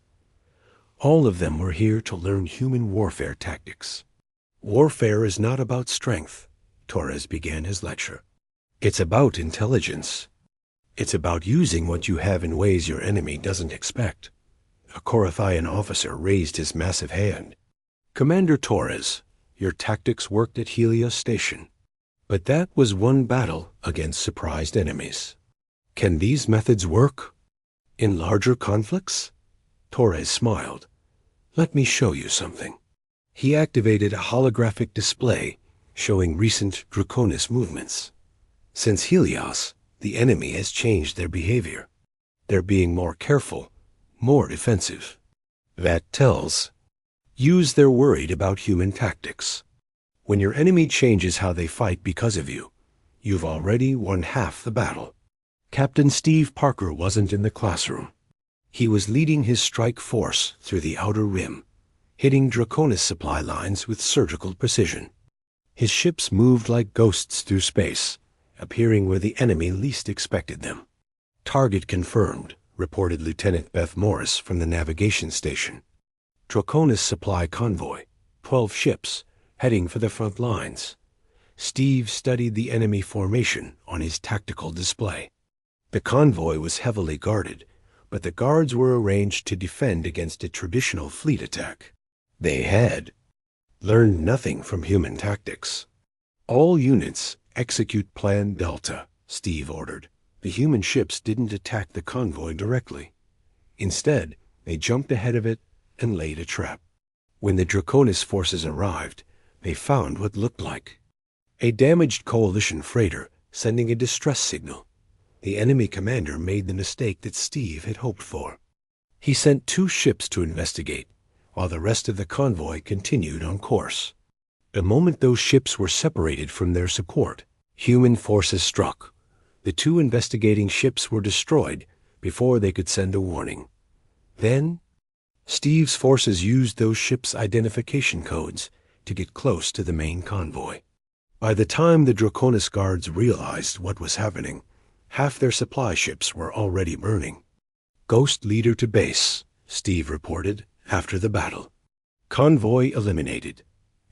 [SPEAKER 1] All of them were here to learn human warfare tactics. "Warfare is not about strength," Torres began his lecture. "It's about intelligence. It's about using what you have in ways your enemy doesn't expect." A Korathian officer raised his massive hand. "Commander Torres, your tactics worked at Helios Station, but that was one battle against surprised enemies. Can these methods work in larger conflicts?" Torres smiled. "Let me show you something." He activated a holographic display showing recent Draconis movements. Since Helios, the enemy has changed their behavior. They're being more careful, more defensive. That tells they're worried about human tactics. When your enemy changes how they fight because of you, you've already won half the battle. Captain Steve Parker wasn't in the classroom. He was leading his strike force through the outer rim, hitting Draconis supply lines with surgical precision. His ships moved like ghosts through space, appearing where the enemy least expected them. Target confirmed, reported Lieutenant Beth Morris from the navigation station. Draconis supply convoy, 12 ships, heading for the front lines. Steve studied the enemy formation on his tactical display. The convoy was heavily guarded, but the guards were arranged to defend against a traditional fleet attack. They had learned nothing from human tactics. All units execute Plan Delta, Steve ordered. The human ships didn't attack the convoy directly. Instead, they jumped ahead of it and laid a trap. When the Draconis forces arrived, they found what looked like a damaged coalition freighter sending a distress signal. The enemy commander made the mistake that Steve had hoped for. He sent 2 ships to investigate, while the rest of the convoy continued on course. The moment those ships were separated from their support, human forces struck. The 2 investigating ships were destroyed before they could send a warning. Then, Steve's forces used those ships' identification codes to get close to the main convoy. By the time the Draconis guards realized what was happening, half their supply ships were already burning. Ghost leader to base, Steve reported after the battle. Convoy eliminated.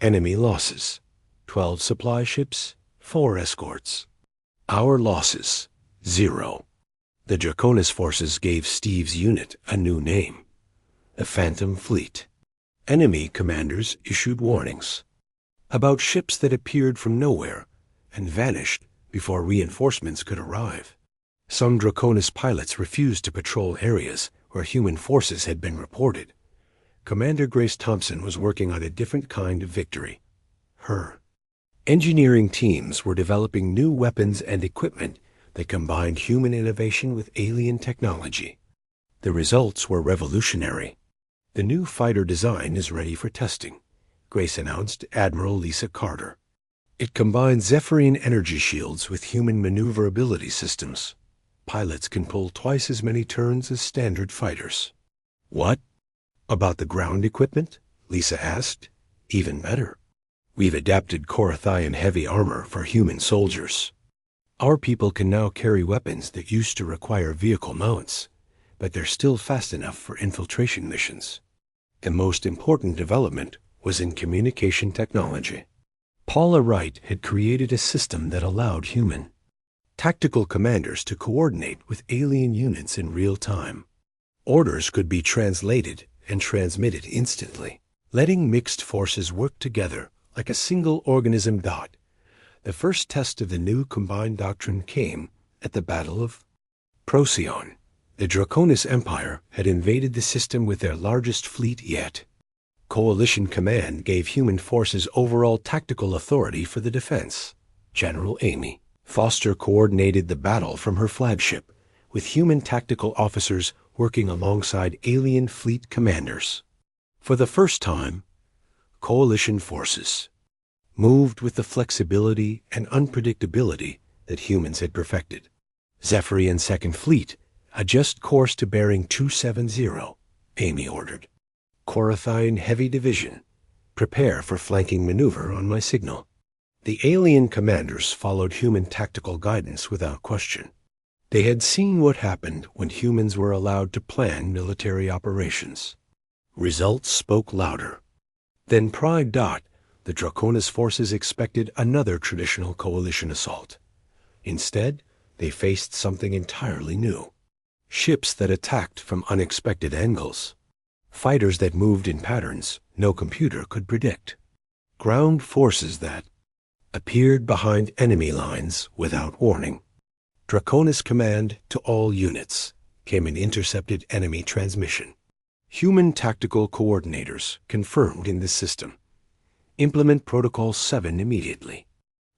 [SPEAKER 1] Enemy losses: 12 supply ships, 4 escorts. Our losses: 0. The Draconis forces gave Steve's unit a new name: the Phantom Fleet. Enemy commanders issued warnings about ships that appeared from nowhere and vanished before reinforcements could arrive. Some Draconis pilots refused to patrol areas where human forces had been reported. Commander Grace Thompson was working on a different kind of victory. Her engineering teams were developing new weapons and equipment that combined human innovation with alien technology. The results were revolutionary. The new fighter design is ready for testing, Grace announced Admiral Lisa Carter. It combines Zephyrian energy shields with human maneuverability systems. Pilots can pull twice as many turns as standard fighters. What about the ground equipment? Lisa asked. Even better. We've adapted Korathian heavy armor for human soldiers. Our people can now carry weapons that used to require vehicle mounts, but they're still fast enough for infiltration missions. The most important development was in communication technology. Paula Wright had created a system that allowed human tactical commanders to coordinate with alien units in real time. Orders could be translated and transmitted instantly, letting mixed forces work together like a single organism. The first test of the new combined doctrine came at the Battle of Procyon. The Draconis Empire had invaded the system with their largest fleet yet. Coalition Command gave human forces overall tactical authority for the defense. General Amy Foster coordinated the battle from her flagship, with human tactical officers working alongside alien fleet commanders. For the first time, coalition forces moved with the flexibility and unpredictability that humans had perfected. Zephyrian Second Fleet, adjust course to bearing 270, Amy ordered. Korathian Heavy Division, prepare for flanking maneuver on my signal. The alien commanders followed human tactical guidance without question. They had seen what happened when humans were allowed to plan military operations. Results spoke louder. Then Pride. The Draconis forces expected another traditional coalition assault. Instead, they faced something entirely new. Ships that attacked from unexpected angles. Fighters that moved in patterns no computer could predict. Ground forces that appeared behind enemy lines without warning. Draconis command to all units came an intercepted enemy transmission. Human tactical coordinators confirmed in this system. Implement Protocol 7 immediately.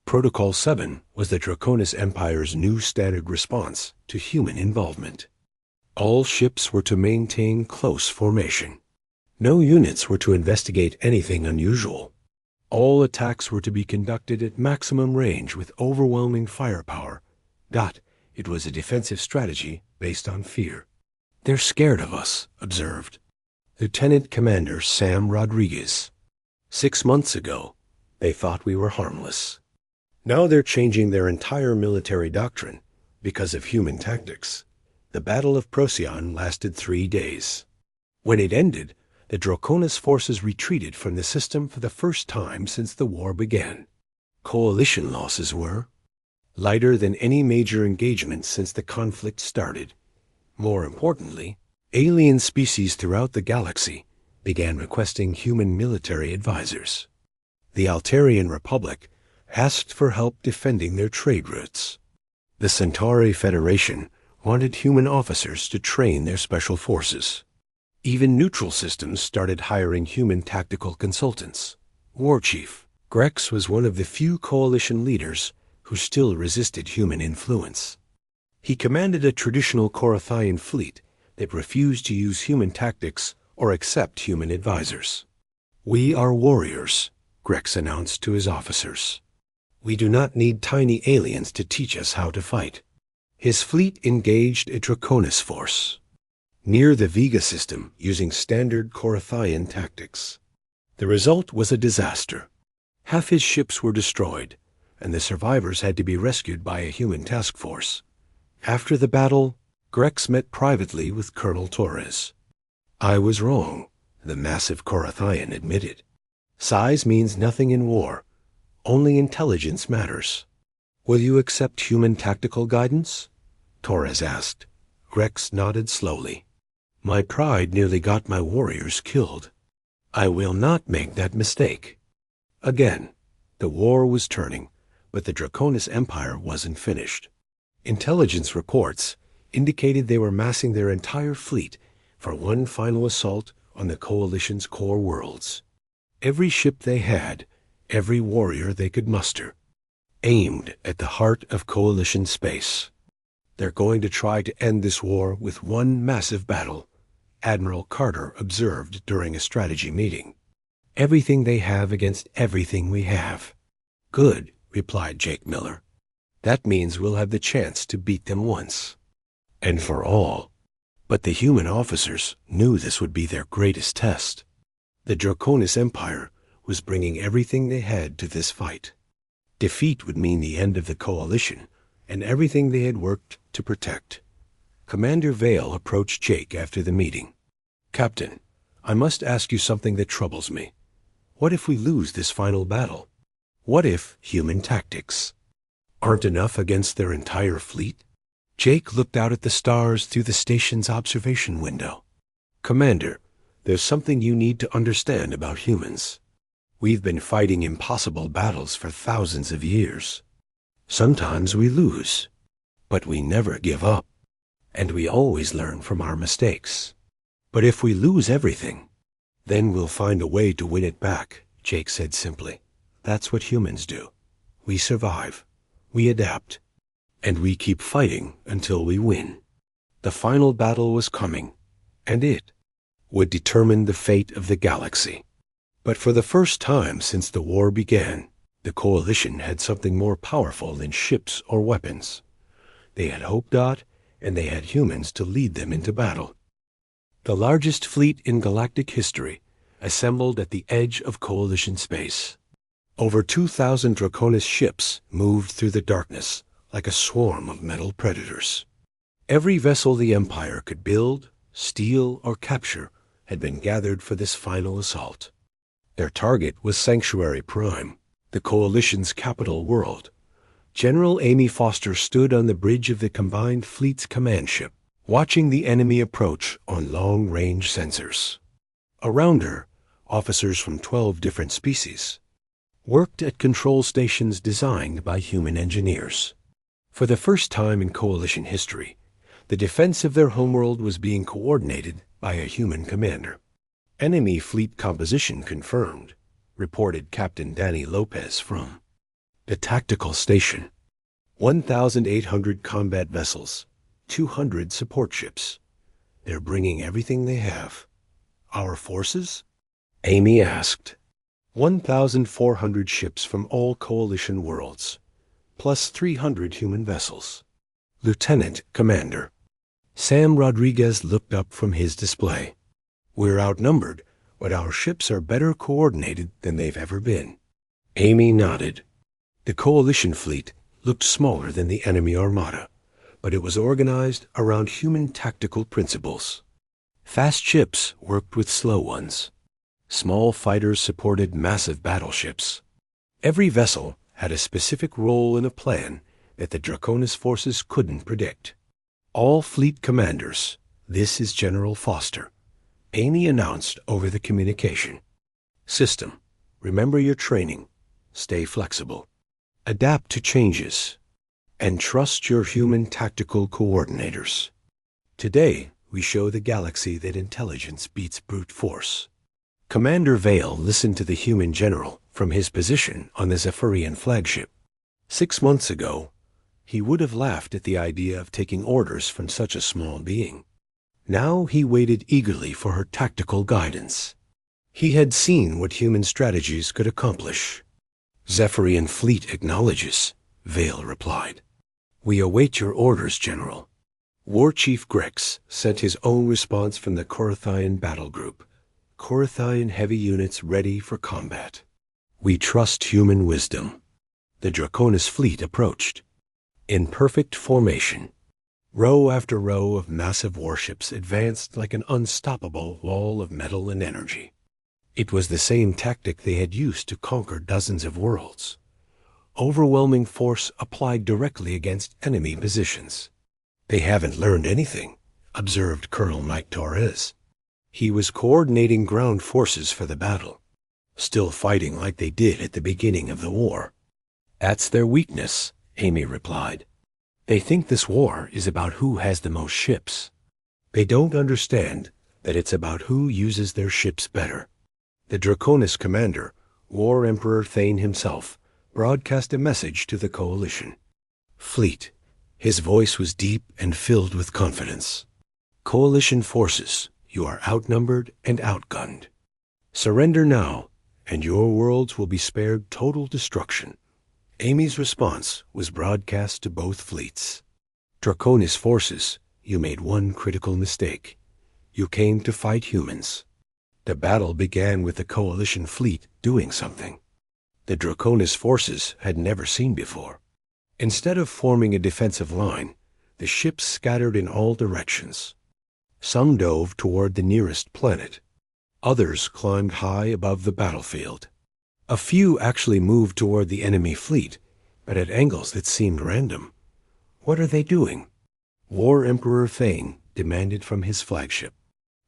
[SPEAKER 1] Protocol 7 was the Draconis Empire's new standard response to human involvement. All ships were to maintain close formation. No units were to investigate anything unusual. All attacks were to be conducted at maximum range with overwhelming firepower. It was a defensive strategy based on fear. They're scared of us, observed Lieutenant Commander Sam Rodriguez. 6 months ago, they thought we were harmless. Now they're changing their entire military doctrine because of human tactics. The Battle of Procyon lasted 3 days. When it ended, the Draconis forces retreated from the system for the first time since the war began. Coalition losses were lighter than any major engagement since the conflict started. More importantly, alien species throughout the galaxy began requesting human military advisors. The Altarian Republic asked for help defending their trade routes. The Centauri Federation wanted human officers to train their special forces. Even neutral systems started hiring human tactical consultants. War Chief Grex was one of the few coalition leaders who still resisted human influence. He commanded a traditional Korathian fleet that refused to use human tactics or accept human advisors. "We are warriors," Grex announced to his officers. "We do not need tiny aliens to teach us how to fight." His fleet engaged a Draconis force near the Vega system using standard Korathian tactics. The result was a disaster. Half his ships were destroyed, and the survivors had to be rescued by a human task force. After the battle, Grex met privately with Colonel Torres. "I was wrong," the massive Korathian admitted. "Size means nothing in war. Only intelligence matters." "Will you accept human tactical guidance?" Torres asked. Grex nodded slowly. "My pride nearly got my warriors killed. I will not make that mistake." Again, the war was turning, but the Draconis Empire wasn't finished. Intelligence reports indicated they were massing their entire fleet for one final assault on the Coalition's core worlds. Every ship they had, every warrior they could muster, aimed at the heart of Coalition space. "They're going to try to end this war with one massive battle," Admiral Carter observed during a strategy meeting. "Everything they have against everything we have." "Good," replied Jake Miller. "That means we'll have the chance to beat them once and for all." But the human officers knew this would be their greatest test. The Draconis Empire was bringing everything they had to this fight. Defeat would mean the end of the Coalition and everything they had worked to protect. Commander Vale approached Jake after the meeting. "Captain, I must ask you something that troubles me. What if we lose this final battle? What if human tactics aren't enough against their entire fleet?" Jake looked out at the stars through the station's observation window. "Commander, there's something you need to understand about humans. We've been fighting impossible battles for thousands of years. Sometimes we lose, but we never give up, and we always learn from our mistakes. But if we lose everything, then we'll find a way to win it back," Jake said simply. "That's what humans do. We survive, we adapt, and we keep fighting until we win." The final battle was coming, and it would determine the fate of the galaxy. But for the first time since the war began, the Coalition had something more powerful than ships or weapons. They had Hope Dot, and they had humans to lead them into battle. The largest fleet in galactic history assembled at the edge of Coalition space. Over 2,000 Draconis ships moved through the darkness like a swarm of metal predators. Every vessel the Empire could build, steal, or capture had been gathered for this final assault. Their target was Sanctuary Prime, the Coalition's capital world. General Amy Foster stood on the bridge of the combined fleet's command ship, watching the enemy approach on long-range sensors. Around her, officers from 12 different species worked at control stations designed by human engineers. For the first time in Coalition history, the defense of their homeworld was being coordinated by a human commander. "Enemy fleet composition confirmed," reported Captain Danny Lopez from the tactical station. 1,800 combat vessels, 200 support ships. They're bringing everything they have. "Our forces?" Amy asked. 1,400 ships from all Coalition worlds, plus 300 human vessels. Lieutenant Commander Sam Rodriguez looked up from his display. "We're outnumbered, but our ships are better coordinated than they've ever been." Amy nodded. The Coalition fleet looked smaller than the enemy armada, but it was organized around human tactical principles. Fast ships worked with slow ones. Small fighters supported massive battleships. Every vessel had a specific role in a plan that the Draconis forces couldn't predict. All fleet commanders, this is General Foster, Amy announced over the communication. System, remember your training. Stay flexible. Adapt to changes. And trust your human tactical coordinators. Today, we show the galaxy that intelligence beats brute force. Commander Vale listened to the human general from his position on the Zephyrian flagship. 6 months ago, he would have laughed at the idea of taking orders from such a small being. Now he waited eagerly for her tactical guidance. He had seen what human strategies could accomplish. Zephyrian fleet acknowledges, Vale replied. We await your orders, General. War Chief Grex sent his own response from the Corythian battle group. Corythian heavy units ready for combat. We trust human wisdom. The Draconis fleet approached. In perfect formation, row after row of massive warships advanced like an unstoppable wall of metal and energy. It was the same tactic they had used to conquer dozens of worlds. Overwhelming force applied directly against enemy positions. They haven't learned anything, observed Colonel Mike Torres. He was coordinating ground forces for the battle, still fighting like they did at the beginning of the war. That's their weakness, Amy replied. They think this war is about who has the most ships. They don't understand that it's about who uses their ships better. The Draconis commander, War Emperor Thane himself, broadcast a message to the coalition. Fleet. His voice was deep and filled with confidence. Coalition forces, you are outnumbered and outgunned. Surrender now, and your worlds will be spared total destruction. Amy's response was broadcast to both fleets. Draconis forces, you made one critical mistake. You came to fight humans. The battle began with the coalition fleet doing something the Draconis forces had never seen before. Instead of forming a defensive line, the ships scattered in all directions. Some dove toward the nearest planet. Others climbed high above the battlefield. A few actually moved toward the enemy fleet, but at angles that seemed random. What are they doing? War Emperor Thane demanded from his flagship.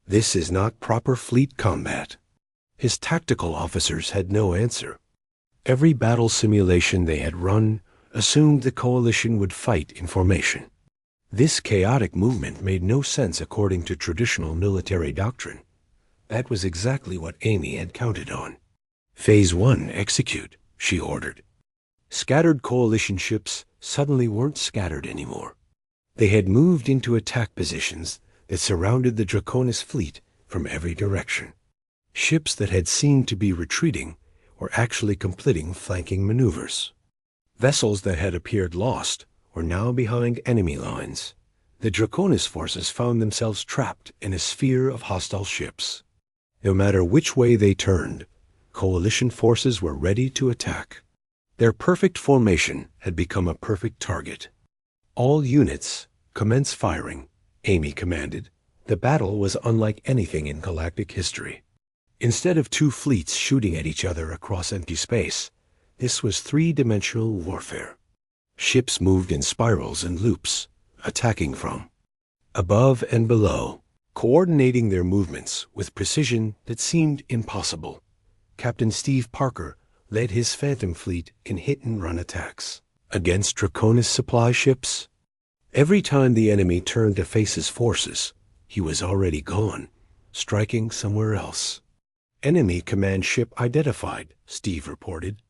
[SPEAKER 1] This is not proper fleet combat. His tactical officers had no answer. Every battle simulation they had run assumed the coalition would fight in formation. This chaotic movement made no sense according to traditional military doctrine. That was exactly what Amy had counted on. Phase 1, execute, she ordered. Scattered coalition ships suddenly weren't scattered anymore. They had moved into attack positions that surrounded the Draconis fleet from every direction. Ships that had seemed to be retreating were actually completing flanking maneuvers. Vessels that had appeared lost were now behind enemy lines. The Draconis forces found themselves trapped in a sphere of hostile ships. No matter which way they turned, coalition forces were ready to attack. Their perfect formation had become a perfect target. All units, commence firing, Amy commanded. The battle was unlike anything in galactic history. Instead of two fleets shooting at each other across empty space, this was three-dimensional warfare. Ships moved in spirals and loops, attacking from above and below, coordinating their movements with precision that seemed impossible. Captain Steve Parker led his Phantom fleet in hit-and-run attacks against Draconis supply ships. Every time the enemy turned to face his forces, he was already gone, striking somewhere else. Enemy command ship identified, Steve reported.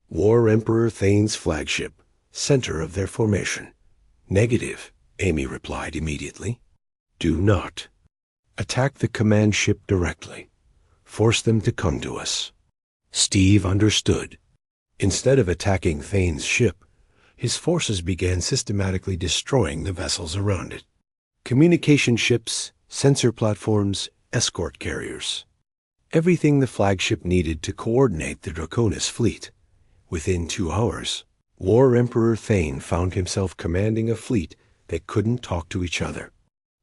[SPEAKER 1] War Emperor Thane's flagship, center of their formation. Negative, Amy replied immediately. Do not. Attack the command ship directly. Force them to come to us. Steve understood. Instead of attacking Thane's ship, his forces began systematically destroying the vessels around it. Communication ships, sensor platforms, escort carriers. Everything the flagship needed to coordinate the Draconis fleet. Within 2 hours, War Emperor Thane found himself commanding a fleet They couldn't talk to each other.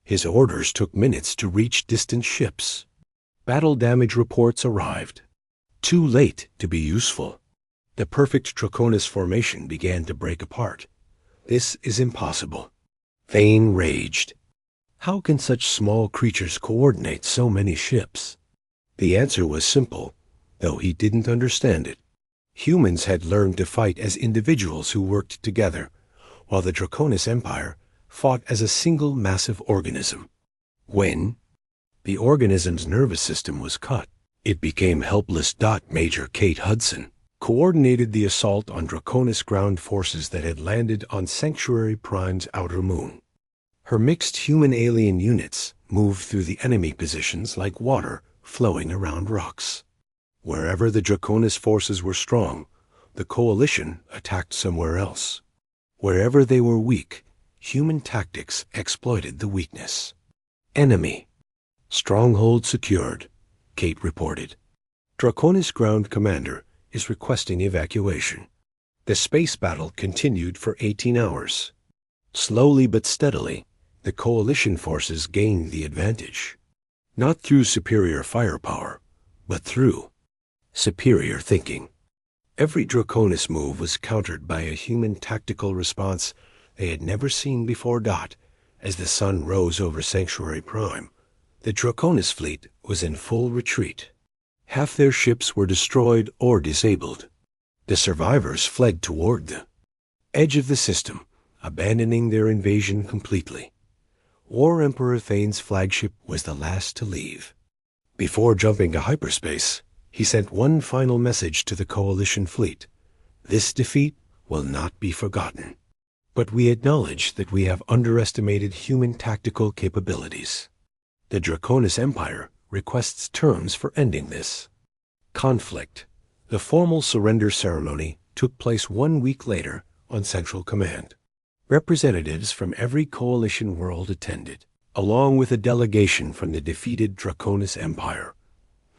[SPEAKER 1] His orders took minutes to reach distant ships. Battle damage reports arrived. Too late to be useful. The perfect Draconis formation began to break apart. This is impossible. Thane raged. How can such small creatures coordinate so many ships? The answer was simple, though he didn't understand it. Humans had learned to fight as individuals who worked together, while the Draconis Empire fought as a single massive organism. When the organism's nervous system was cut, it became helpless. Major Kate Hudson coordinated the assault on Draconis ground forces that had landed on Sanctuary Prime's outer moon. Her mixed human-alien units moved through the enemy positions like water flowing around rocks. Wherever the Draconis forces were strong, the Coalition attacked somewhere else. Wherever they were weak, human tactics exploited the weakness. Enemy. Stronghold secured, Kate reported. Draconis ground commander is requesting evacuation. The space battle continued for 18 hours. Slowly but steadily, the Coalition forces gained the advantage. Not through superior firepower, but through superior thinking. Every Draconis move was countered by a human tactical response they had never seen before. As the sun rose over Sanctuary Prime, the Draconis fleet was in full retreat. Half their ships were destroyed or disabled. The survivors fled toward the edge of the system, abandoning their invasion completely. War Emperor Thane's flagship was the last to leave. Before jumping to hyperspace, he sent one final message to the Coalition fleet. This defeat will not be forgotten. But we acknowledge that we have underestimated human tactical capabilities. The Draconis Empire requests terms for ending this conflict. The formal surrender ceremony took place 1 week later on Central Command. Representatives from every Coalition world attended, along with a delegation from the defeated Draconis Empire.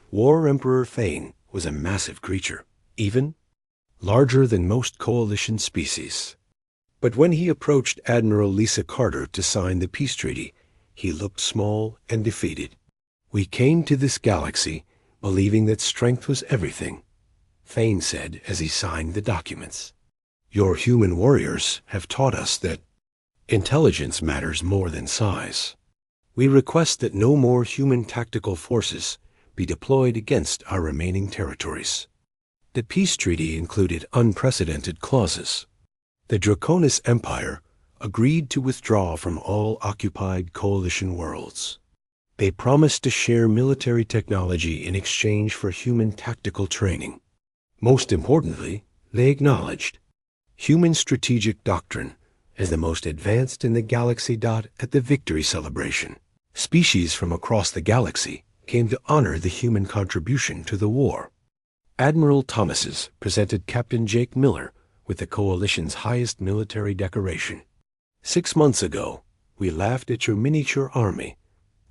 [SPEAKER 1] War Emperor Thane was a massive creature, even larger than most Coalition species. But when he approached Admiral Lisa Carter to sign the peace treaty, he looked small and defeated. "We came to this galaxy believing that strength was everything," Thane said as he signed the documents. "Your human warriors have taught us that intelligence matters more than size. We request that no more human tactical forces be deployed against our remaining territories." The peace treaty included unprecedented clauses. The Draconis Empire agreed to withdraw from all occupied Coalition worlds. They promised to share military technology in exchange for human tactical training. Most importantly, they acknowledged human strategic doctrine as the most advanced in the galaxy. At the victory celebration, species from across the galaxy came to honor the human contribution to the war. Admiral Thomases presented Captain Jake Miller with the Coalition's highest military decoration. "6 months ago, we laughed at your miniature army,"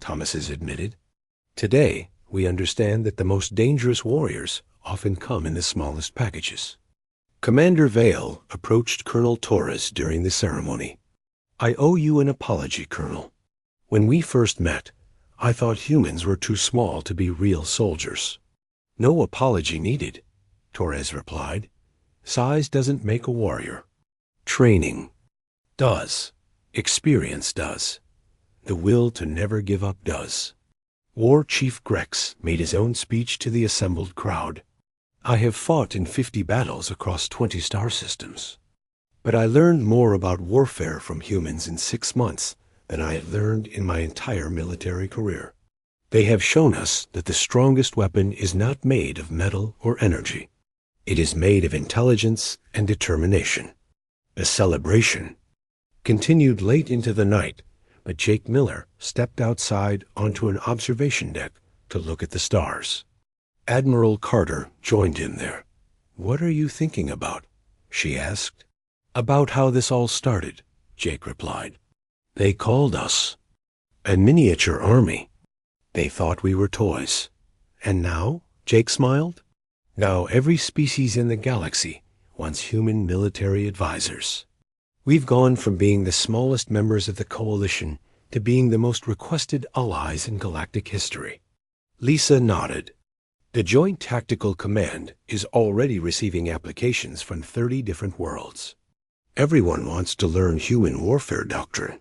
[SPEAKER 1] Thomases admitted. "Today, we understand that the most dangerous warriors often come in the smallest packages." Commander Vale approached Colonel Torres during the ceremony. "I owe you an apology, Colonel. When we first met, I thought humans were too small to be real soldiers." "No apology needed," Torres replied. "Size doesn't make a warrior. Training does. Experience does. The will to never give up does." War Chief Grex made his own speech to the assembled crowd. "I have fought in 50 battles across 20 star systems. But I learned more about warfare from humans in 6 months than I had learned in my entire military career. They have shown us that the strongest weapon is not made of metal or energy. It is made of intelligence and determination." The celebration continued late into the night, but Jake Miller stepped outside onto an observation deck to look at the stars. Admiral Carter joined him there. "What are you thinking about?" she asked. "About how this all started," Jake replied. "They called us a miniature army. They thought we were toys. And now," Jake smiled, "now every species in the galaxy wants human military advisors." We've gone from being the smallest members of the Coalition to being the most requested allies in galactic history. Lisa nodded. The Joint Tactical Command is already receiving applications from 30 different worlds. Everyone wants to learn human warfare doctrine.